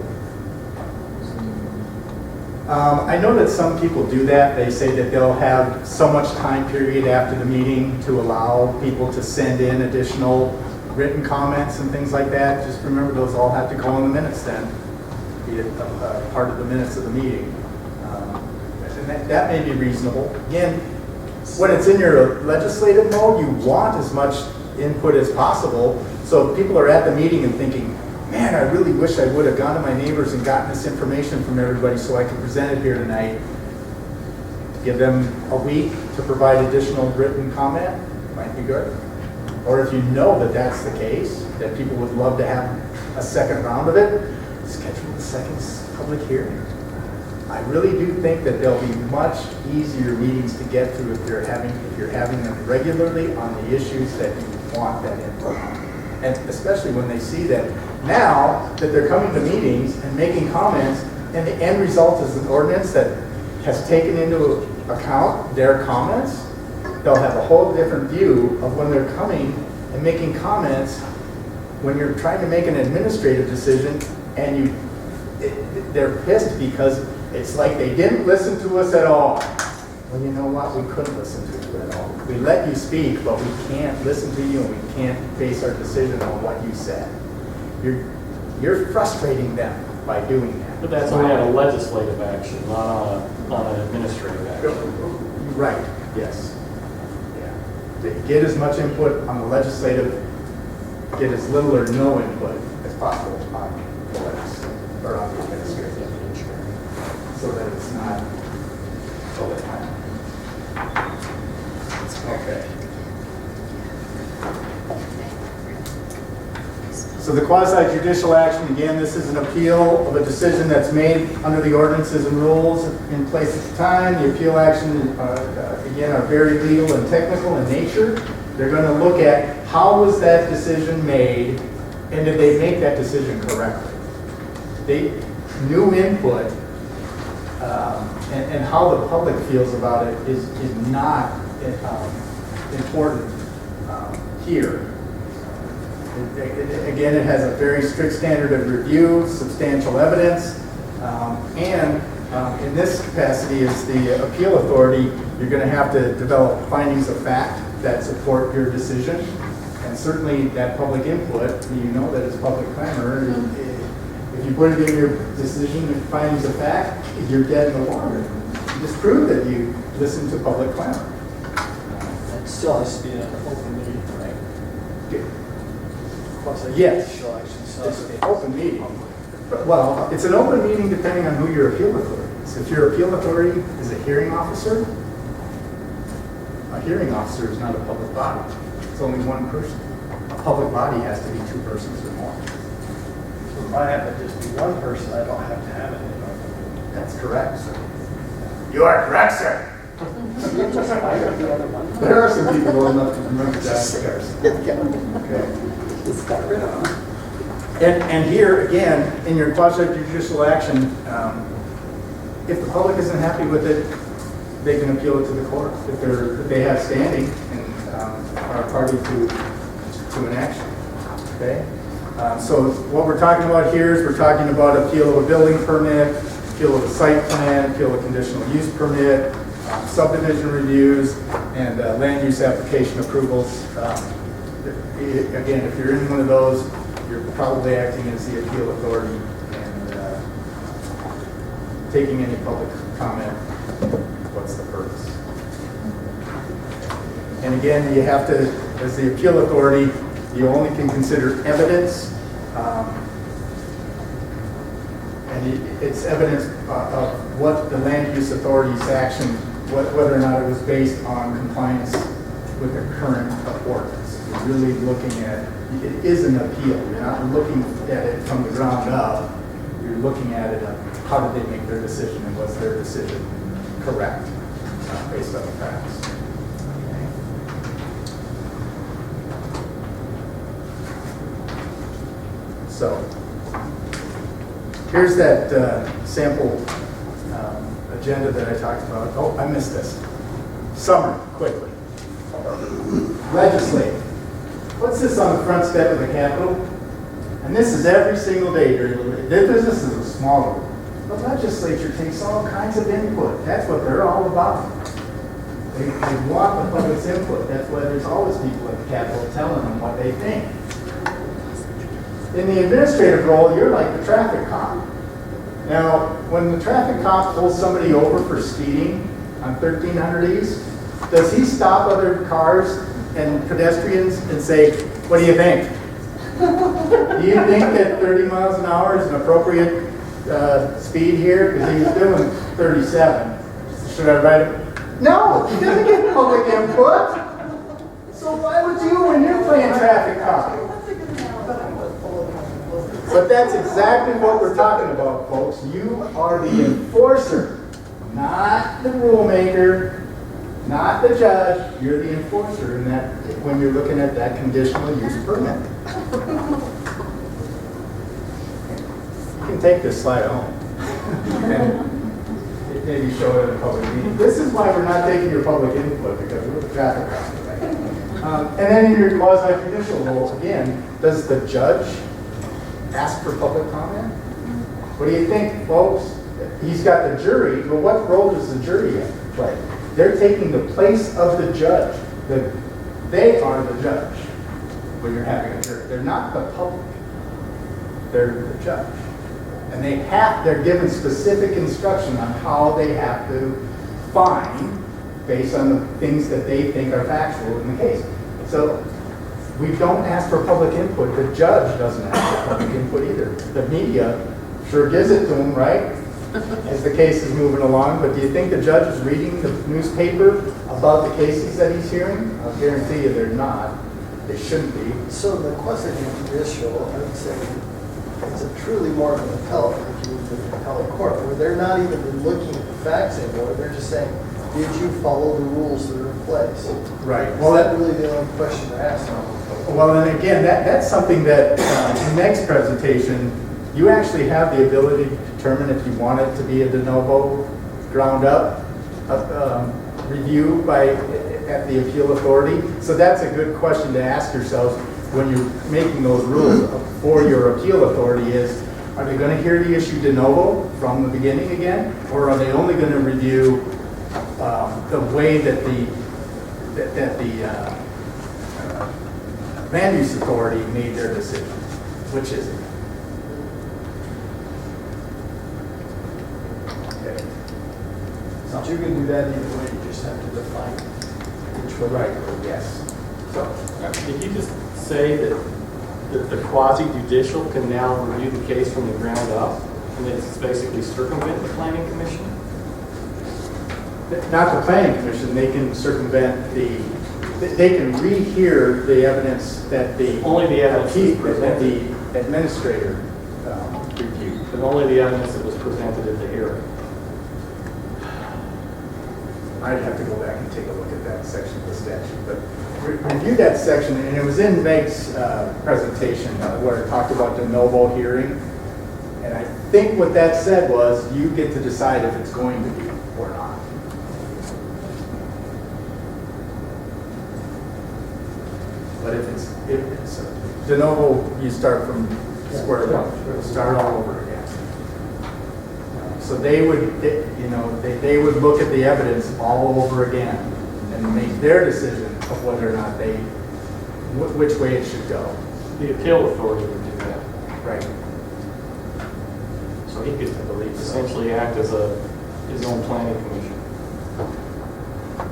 I know that some people do that. They say that they'll have so much time period after the meeting to allow people to send in additional written comments and things like that. Just remember, those all have to go in the minutes then, be a part of the minutes of the meeting. And that may be reasonable. Again, when it's in your legislative mode, you want as much input as possible. So if people are at the meeting and thinking, man, I really wish I would have gone to my neighbors and gotten this information from everybody so I could present it here tonight. Give them a week to provide additional written comment, might be good. Or if you know that that's the case, that people would love to have a second round of it, schedule the second public hearing. I really do think that there'll be much easier meetings to get to if you're having them regularly on the issues that you want that input on. And especially when they see that now that they're coming to meetings and making comments, and the end result is an ordinance that has taken into account their comments, they'll have a whole different view of when they're coming and making comments when you're trying to make an administrative decision and they're pissed because it's like they didn't listen to us at all. Well, you know what? We couldn't listen to you at all. We let you speak, but we can't listen to you and we can't base our decision on what you said. You're frustrating them by doing that. But that's only on a legislative action, not on an administrative action. Right, yes. Yeah. Get as much input on the legislative, get as little or no input as possible on the legislative, or on the administrative, so that it's not all the time. Okay. So the quasi-judicial action, again, this is an appeal of a decision that's made under the ordinances and rules in place at the time. The appeal action, again, are very legal and technical in nature. They're going to look at how was that decision made and did they make that decision correctly. New input and how the public feels about it is not important here. Again, it has a very strict standard of review, substantial evidence, and in this capacity as the appeal authority, you're going to have to develop findings of fact that support your decision, and certainly that public input, you know that it's public clamor. If you put it in your decision and findings of fact, you're dead in the water. You just prove that you listened to public clamor. It still has to be an open meeting, right? Yes. Judicial action, so It's an open meeting. Well, it's an open meeting depending on who your appeal authority is. If your appeal authority is a hearing officer is not a public body. It's only one person. A public body has to be two persons or more. So if I have to just be one person, I don't have to have it in an open meeting. That's correct, sir. You are correct, sir. There are some people old enough to remember that. Okay. And here, again, in your quasi-judicial action, if the public isn't happy with it, they can appeal it to the court if they have standing and are party to an action. Okay? So what we're talking about here is we're talking about appeal of a building permit, appeal of a site plan, appeal of conditional use permit, subdivision reviews, and land use application approvals. Again, if you're in one of those, you're probably acting as the appeal authority and taking any public comment. What's the purpose? And again, you have to, as the appeal authority, you only can consider evidence, and it's evidence of what the land use authority's action, whether or not it was based on compliance with the current ordinance. You're really looking at, it is an appeal. You're not looking at it from the ground up. You're looking at it, how did they make their decision and was their decision correct based on the facts. Okay. So, here's that sample agenda that I talked about. Oh, I missed this. Summary, quickly. Legislative. What's this on the front step of the Capitol? And this is every single day during the day. This is a small group. The legislature takes all kinds of input. That's what they're all about. They want the public's input. That's why there's always people at the Capitol telling them what they think. In the administrative role, you're like the traffic cop. Now, when the traffic cop pulls somebody over for speeding on 1300 East, does he stop other cars and pedestrians and say, what do you think? Do you think that 30 miles an hour is an appropriate speed here? Because he was doing 37. Should I write it? No, he doesn't get public input. So why would you when you're playing traffic cop? But that's exactly what we're talking about, folks. You are the enforcer, not the rulemaker, not the judge. You're the enforcer in that when you're looking at that conditional use permit. You can take this slide home and maybe show it in a public meeting. This is why we're not taking your public input, because we're the traffic cop. And then in your quasi-judicial role, again, does the judge ask for public comment? What do you think, folks? He's got the jury, but what role does the jury play? They're taking the place of the judge. They are the judge when you're having a jury. They're not the public. They're the judge. And they're given specific instruction on how they have to find based on the things that they think are factual in the case. So we don't ask for public input. The judge doesn't ask for public input either. The media sure gives it to them, right? As the case is moving along. But do you think the judge is reading the newspaper about the cases that he's hearing? I'll guarantee you they're not. They shouldn't be. So the quasi-judicial, I would say, is a truly more of an appellate review than an appellate court, where they're not even looking at the facts anymore. They're just saying, did you follow the rules that are in place? Right. Well, that's really the only question they're asking. Well, and again, that's something that in Meg's presentation, you actually have the ability to determine if you want it to be a de novo, ground up review at the appeal authority. So that's a good question to ask yourselves when you're making those rules for your appeal authority is, are they going to hear the issue de novo from the beginning again? Or are they only going to review the way that the land use authority made their decision? Which is it? Okay. So you can do that either way, you just have to define which way. Right, yes. So, Did you just say that the quasi-judicial can now review the case from the ground up, and it's basically circumvent the planning commission? not the planning commission, they can circumvent they can rehear the evidence that the Only the evidence that presented. the administrator reviewed. But only the evidence that was presented at the hearing. I'd have to go back and take a look at that section of the statute, but review that section, and it was in Meg's presentation where it talked about de novo hearing, and I think what that said was you get to decide if it's going to be or not. But if it's de novo, you start from square one, start all over again. So they would, they would look at the evidence all over again and make their decision of whether or not which way it should go. The appeal authority would do that. Right. So he could, I believe, essentially act as his own planning commission.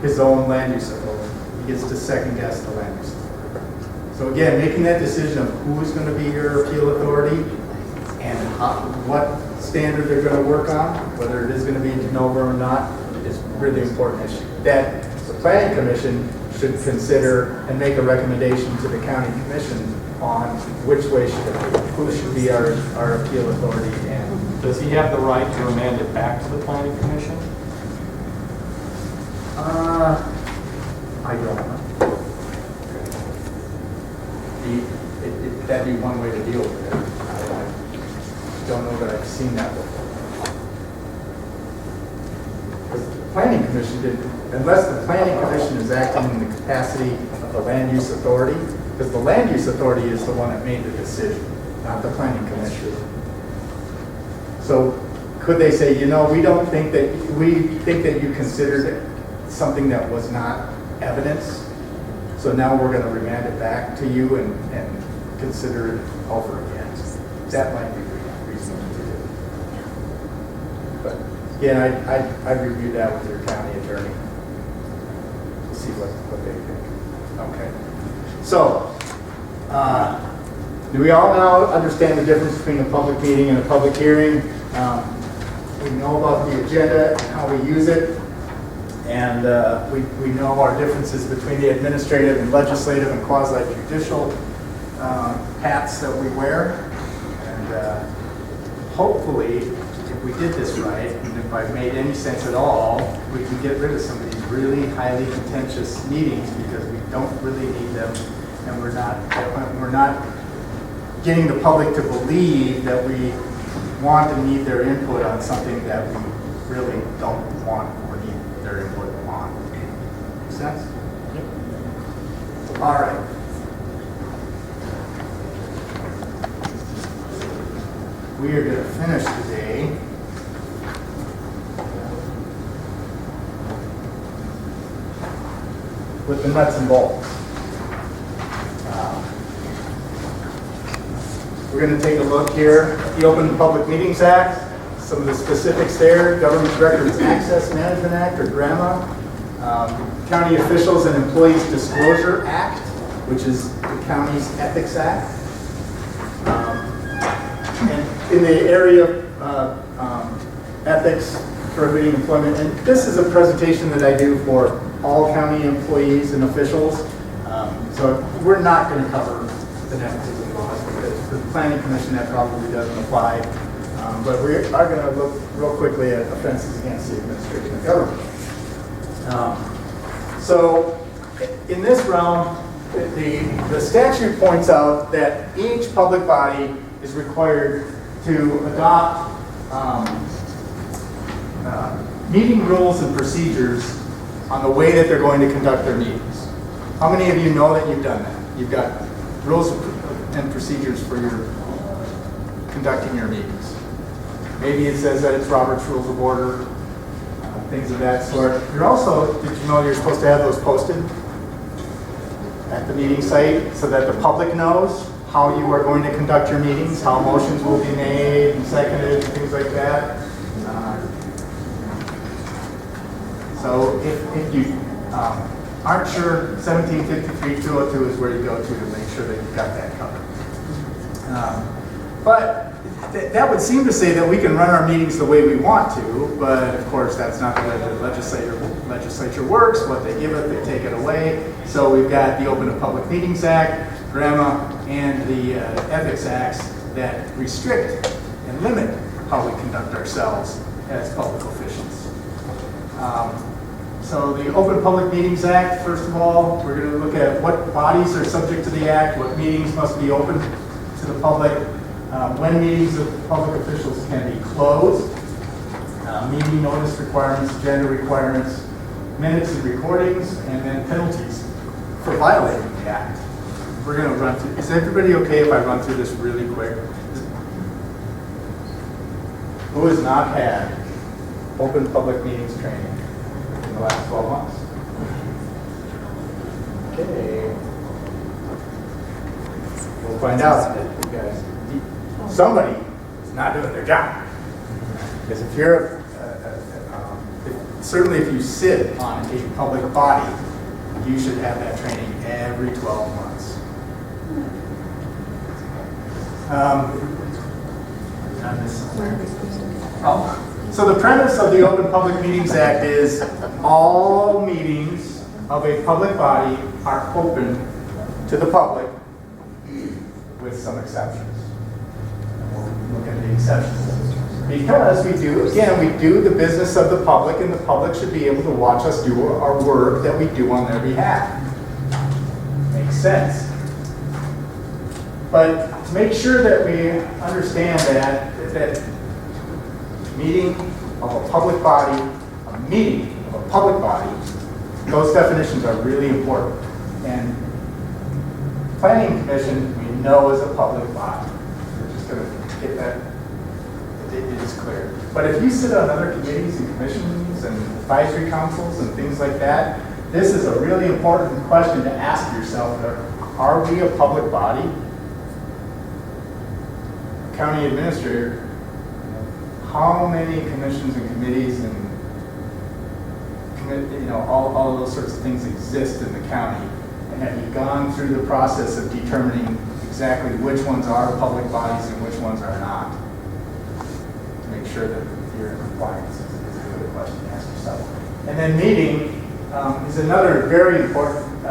His own land use authority. He gets to second guess the land use authority. So again, making that decision of who's going to be your appeal authority and what standard they're going to work on, whether it is going to be de novo or not, is really important issue. That the planning commission should consider and make a recommendation to the county commission on which way should it be, who should be our appeal authority. And does he have the right to remand it back to the planning commission? I don't know. That'd be one way to deal with it. I don't know that I've seen that before. Because the planning commission unless the planning commission is acting in the capacity of the land use authority, because the land use authority is the one that made the decision, not the planning commission. So could they say, we think that you considered something that was not evidence, so now we're going to remand it back to you and consider it over again. That might be reasonable to do. But again, I'd review that with your county attorney to see what they think. Okay. So, do we all now understand the difference between a public meeting and a public hearing? We know about the agenda and how we use it. And we know our differences between the administrative and legislative and quasi-judicial hats that we wear. And hopefully, if we did this right, and if I've made any sense at all, we can get rid of some of these really highly contentious meetings because we don't really need them, and we're not getting the public to believe that we want and need their input on something that we really don't want or need their input on. Make sense? All right. We are going to finish today with the nuts and bolts. We're going to take a look here at the Open Public Meetings Act, some of the specifics there, Government Records Access Management Act, or GRAMA, County Officials and Employees Disclosure Act, which is the county's Ethics Act. And in the area of ethics, prohibiting employment, and this is a presentation that I do for all county employees and officials. So we're not going to cover the nepotism laws because the Planning Commission, that probably doesn't apply. But we are going to look real quickly at offenses against the administration of government. So in this realm, the statute points out that each public body is required to adopt meeting rules and procedures on the way that they're going to conduct their meetings. How many of you know that you've done that? You've got rules and procedures for your conducting your meetings. Maybe it says that it's Robert's Rules of Order, things of that sort. You're also, did you know you're supposed to have those posted at the meeting site so that the public knows how you are going to conduct your meetings, how motions will be made and seconded and things like that. So if you aren't sure, 1753-202 is where you go to make sure that you've got that covered. But that would seem to say that we can run our meetings the way we want to, but of course that's not the way the legislature works. What they give it, they take it away. So we've got the Open Public Meetings Act, GRAMA, and the Ethics Acts that restrict and limit how we conduct ourselves as public officials. So the Open Public Meetings Act, first of all, we're going to look at what bodies are subject to the act, what meetings must be open to the public, when meetings of public officials can be closed, meeting notice requirements, agenda requirements, minutes and recordings, and then penalties for violating the act. We're going to run through, is everybody okay if I run through this really quick? Who has not had open public meetings training in the last 12 months? Okay. We'll find out that you guys, somebody is not doing their job. Because if you're, certainly if you sit on a public body, you should have that training every 12 months. So the premise of the Open Public Meetings Act is all meetings of a public body are open to the public with some exceptions. We'll look at the exceptions. Because we do the business of the public, and the public should be able to watch us do our work that we do on their behalf. Makes sense. But to make sure that we understand that meeting of a public body, those definitions are really important. And Planning Commission, we know is a public body. We're just going to get that. It is clear. But if you sit on other committees and commissions and advisory councils and things like that, this is a really important question to ask yourself. Are we a public body? County administrator, how many commissions and committees and all of those sorts of things exist in the county? And have you gone through the process of determining exactly which ones are public bodies and which ones are not? To make sure that you're in compliance is a good question to ask yourself. And then meeting is another very important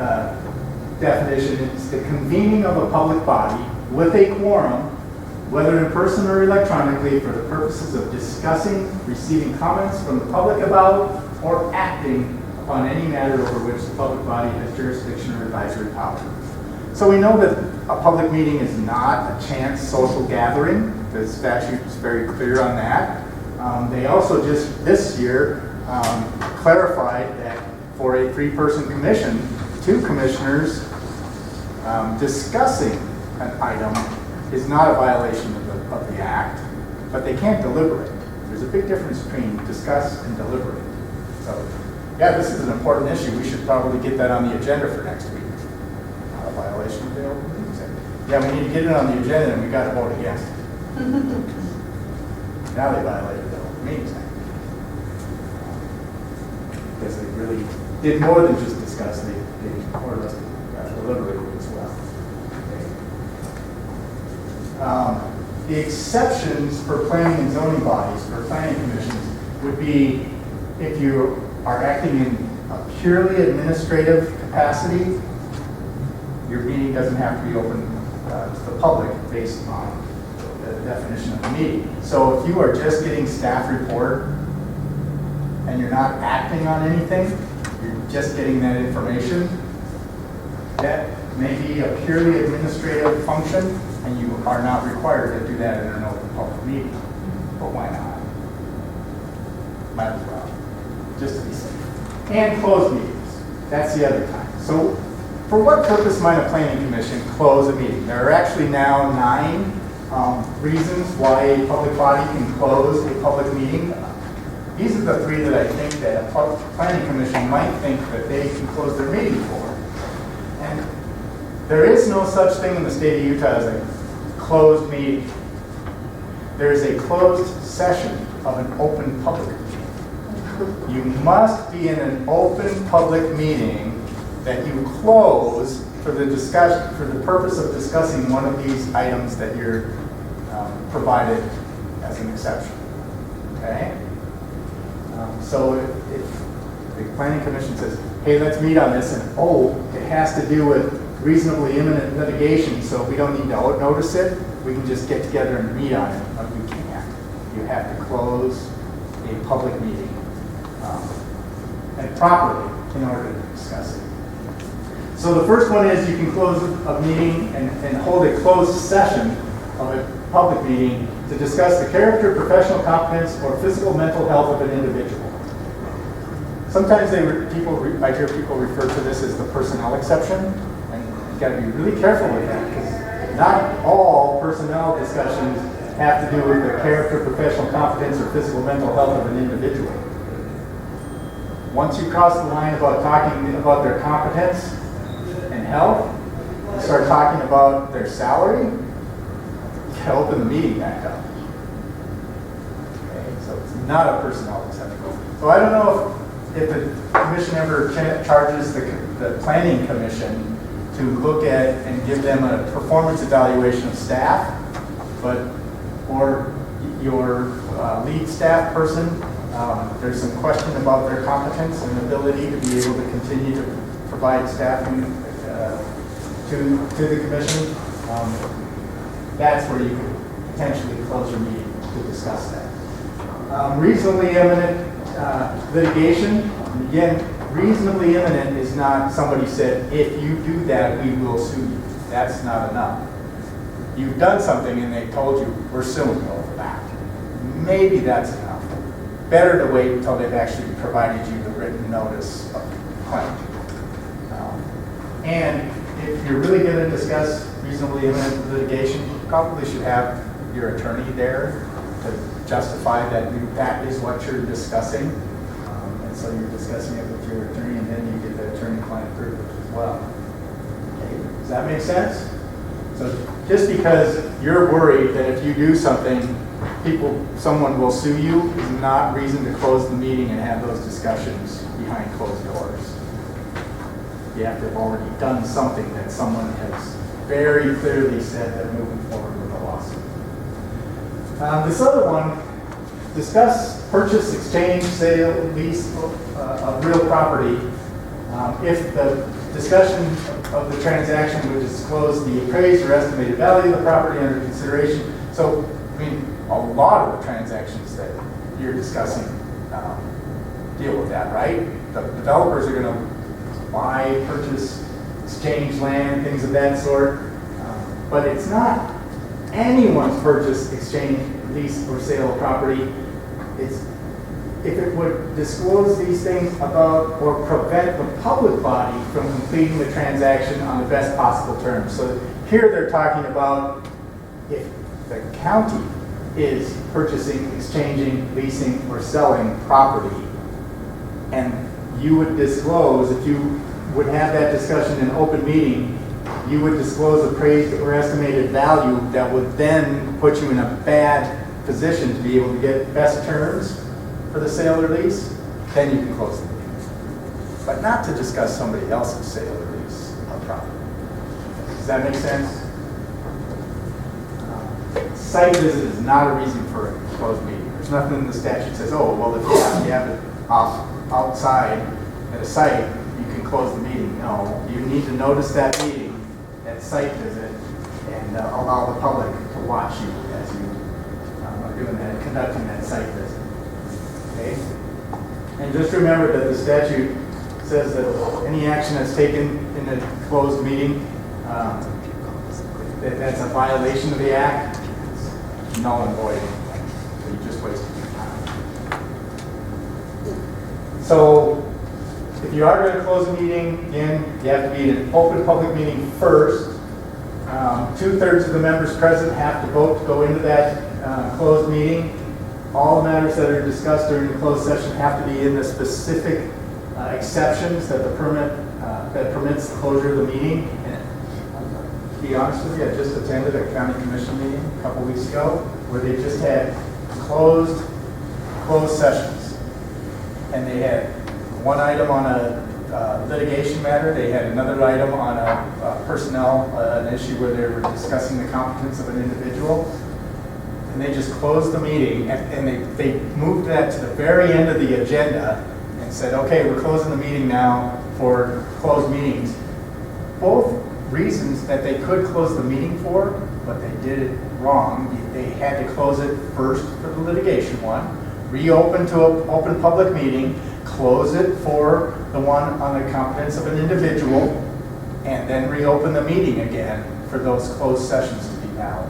definition. It's the convening of a public body with a quorum, whether in person or electronically, for the purposes of discussing, receiving comments from the public about, or acting upon any matter over which the public body has jurisdiction or advisory power. So we know that a public meeting is not a chance social gathering. The statute is very clear on that. They also just this year clarified that for a 3-person commission, 2 commissioners Discussing an item is not a violation of the act, but they can't deliberate. There's a big difference between discuss and deliberate. So, yeah, this is an important issue. We should probably get that on the agenda for next week. Not a violation of the Open Meetings Act. Yeah, we need to get it on the agenda, and we got to vote against it. Now they violated the Open Meetings Act. Because they really did more than just discuss, they more or less deliberated as well. Okay. The exceptions for planning and zoning bodies, for planning commissions, would be if you are acting in a purely administrative capacity, your meeting doesn't have to be open to the public based on the definition of the meeting. So if you are just getting staff report and you're not acting on anything, you're just getting that information, that may be a purely administrative function, and you are not required to do that in an open public meeting. But why not? Might as well, just to be safe. And closed meetings, that's the other time. So for what purpose might a planning commission close a meeting? There are actually now 9 reasons why a public body can close a public meeting. These are the 3 that I think that a planning commission might think that they can close their meeting for. And there is no such thing in the state of Utah as a closed meeting. There is a closed session of an open public meeting. You must be in an open public meeting that you close for the discussion, for the purpose of discussing one of these items that you're provided as an exception. Okay? So if the planning commission says, hey, let's meet on this, and it has to do with reasonably imminent litigation, so we don't need to notice it, we can just get together and meet on it, but you can't. You have to close a public meeting and properly in order to discuss it. So the first one is you can close a meeting and hold a closed session of a public meeting to discuss the character, professional competence, or physical mental health of an individual. Sometimes I hear people refer to this as the personnel exception, and you've got to be really careful with that, because not all personnel discussions have to do with the character, professional competence, or physical mental health of an individual. Once you cross the line about talking about their competence and health, you start talking about their salary, you can open the meeting back up. Okay, so it's not a personnel exception. So I don't know if the commission ever charges the planning commission to look at and give them a performance evaluation of staff, or your lead staff person, there's some question about their competence and ability to be able to continue to provide staffing to the commission. That's where you could potentially close your meeting to discuss that. Reasonably imminent litigation. Again, reasonably imminent is not somebody said, if you do that, we will sue you. That's not enough. You've done something and they told you, we're suing you over that. Maybe that's enough. Better to wait until they've actually provided you the written notice of claim. And if you're really going to discuss reasonably imminent litigation, you probably should have your attorney there to justify that that is what you're discussing. And so you're discussing it with your attorney, and then you get the attorney-client privilege as well. Okay. Does that make sense? So just because you're worried that if you do something, someone will sue you is not reason to close the meeting and have those discussions behind closed doors. You have to have already done something that someone has very clearly said they're moving forward with a lawsuit. This other one, discuss purchase, exchange, sale, lease of real property. If the discussion of the transaction would disclose the appraised or estimated value of the property under consideration. So, I mean, a lot of the transactions that you're discussing deal with that, right? The developers are going to buy, purchase, exchange land, things of that sort. But it's not anyone's purchase, exchange, lease, or sale of property. It's if it would disclose these things about or prevent the public body from completing the transaction on the best possible terms. So here they're talking about if the county is purchasing, exchanging, leasing, or selling property, and you would disclose, if you would have that discussion in open meeting, you would disclose appraised or estimated value that would then put you in a bad position to be able to get best terms for the sale or lease, then you can close the meeting. But not to discuss somebody else's sale or lease of property. Does that make sense? Site visit is not a reason for a closed meeting. There's nothing in the statute that says, oh, well, if you have it outside at a site, you can close the meeting. No, you need to notice that meeting, that site visit, and allow the public to watch you as you are doing that, conducting that site visit. Okay? And just remember that the statute says that any action that's taken in a closed meeting, that's a violation of the act, it's null and void. So you just wasted your time. So if you are going to close a meeting, again, you have to be in an open public meeting first. 2/3 of the members present have to vote to go into that closed meeting. All the matters that are discussed during the closed session have to be in the specific exceptions that the permit that permits the closure of the meeting. And to be honest with you, I just attended a county commission meeting a couple weeks ago where they just had closed sessions, and they had one item on a litigation matter. They had another item on a personnel, an issue where they were discussing the competence of an individual. And they just closed the meeting, and they moved that to the very end of the agenda and said, okay, we're closing the meeting now for closed meetings. Both reasons that they could close the meeting for, but they did it wrong. They had to close it first for the litigation one, reopen to an open public meeting, close it for the one on the competence of an individual, and then reopen the meeting again for those closed sessions to be valid.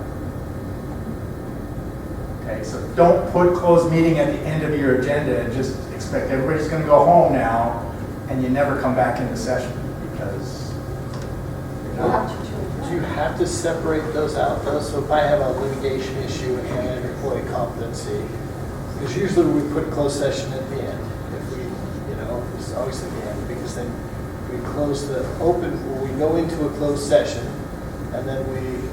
Okay, so don't put closed meeting at the end of your agenda and just expect everybody's going to go home now, and you never come back into session because Do you have to separate those out though? So if I have a litigation issue and an employee competency, because usually we put closed session at the end. If we, it's always at the end, because then we close the open, we go into a closed session, and then we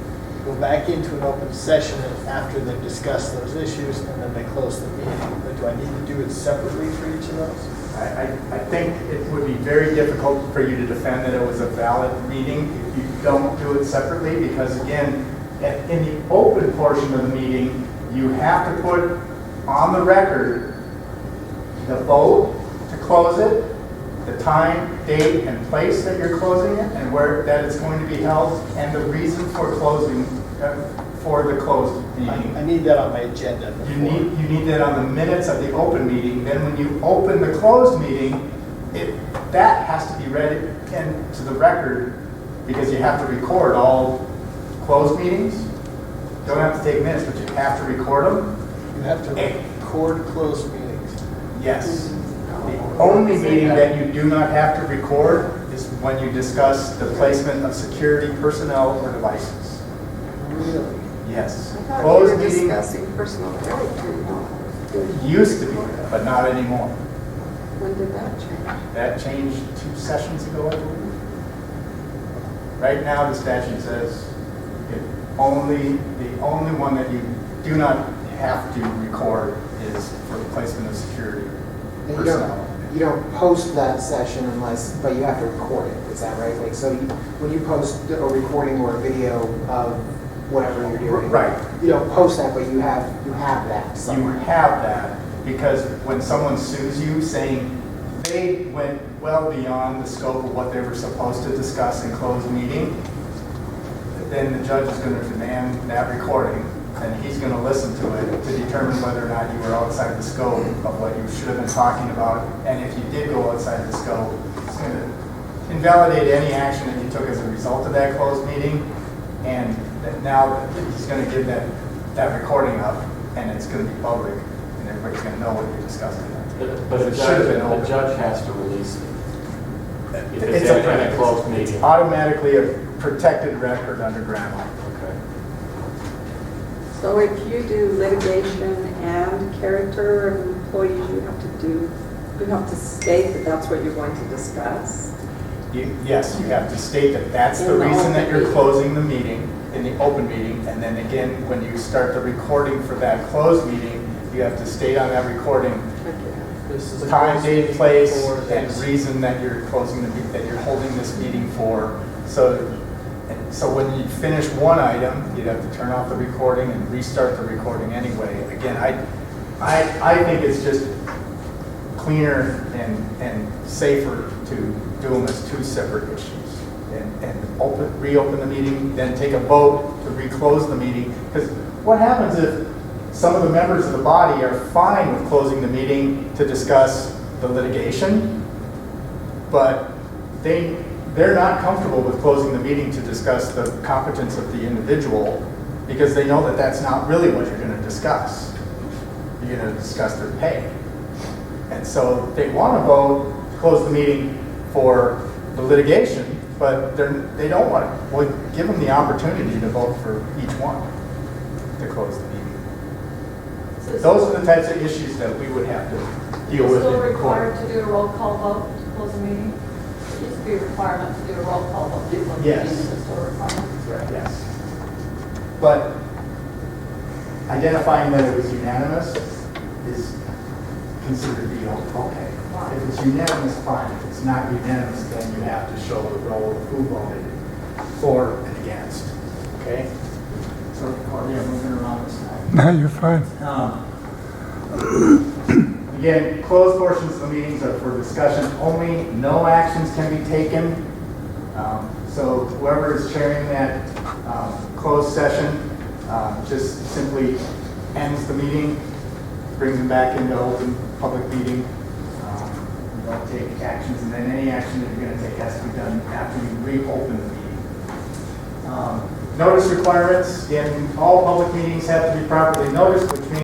go back into an open session after they've discussed those issues, and then they close the meeting. But do I need to do it separately for each of those? I think it would be very difficult for you to defend that it was a valid meeting if you don't do it separately, because again, in the open portion of the meeting, you have to put on the record the vote to close it, the time, date, and place that you're closing it, and where that it's going to be held, and the reason for closing, for the closed meeting. I need that on my agenda. You need that on the minutes of the open meeting. Then when you open the closed meeting, that has to be read into the record, because you have to record all closed meetings. You don't have to take minutes, but you have to record them. You have to record closed meetings. Yes. The only meeting that you do not have to record is when you discuss the placement of security personnel or devices. Really? Yes. I thought we Closed were meeting discussing personal character. used to be, but not anymore. When did that change? That changed 2 sessions ago, I believe. Right now, the statute says the only one that you do not have to record is for the placement of security And personnel. you don't post that session but you have to record it, is that right? Like, so when you post a recording or a video of whatever you're doing. Right. You don't post that, but you have that You somewhere. have that because when someone sues you saying they went well beyond the scope of what they were supposed to discuss in closed meeting, then the judge is going to demand that recording, and he's going to listen to it to determine whether or not you were outside the scope of what you should have been talking about. And if you did go outside the scope, it's going to invalidate any action that you took as a result of that closed meeting. And now he's going to give that recording up, and it's going to be public, and everybody's gonna know what you're discussing. But It should have been a open. judge has to release it. If It's it's in a closed It's meeting. automatically a protected record under grandma. Okay. So if you do litigation and character of employees, you have to state that that's what you're going to discuss? Yes, you have to state that that's the In the reason that open you're meeting. closing the meeting, in the open meeting, and then again, when you start the recording for that closed meeting, you have to state on that recording This is a time, closed date, meeting place, for and this. reason that you're closing the, that you're holding this meeting for. So when you finish one item, you'd have to turn off the recording and restart the recording anyway. Again, I think it's just cleaner and safer to do them as two separate issues. And reopen the meeting, then take a vote to reclose the meeting. Because what happens if some of the members of the body are fine with closing the meeting to discuss the litigation, but they're not comfortable with closing the meeting to discuss the competence of the individual because they know that that's not really what you're going to discuss. You're going to discuss their pay. And so they want to vote, close the meeting for the litigation, but they don't want to. Well, give them the opportunity to vote for each one to close the meeting. Those are the types of issues that we would have to deal with Still in required court. to do a roll call vote to close the meeting? It used to be a requirement to do a roll call vote to close the Yes. meeting. Is it still a requirement? Right, yes. But identifying that it was unanimous is considered to be okay. If it's unanimous, fine. If it's not unanimous, then you have to show the role of who voted for and against. Okay? So, Courtney, I'm moving around this time. No, you're fine. Again, closed portions of the meetings are for discussion only. No actions can be taken. So whoever is chairing that closed session just simply ends the meeting, brings them back into open public meeting. You don't take actions, and then any action that you're going to take has to be done after you reopen the meeting. Notice requirements in all public meetings have to be properly noticed, which means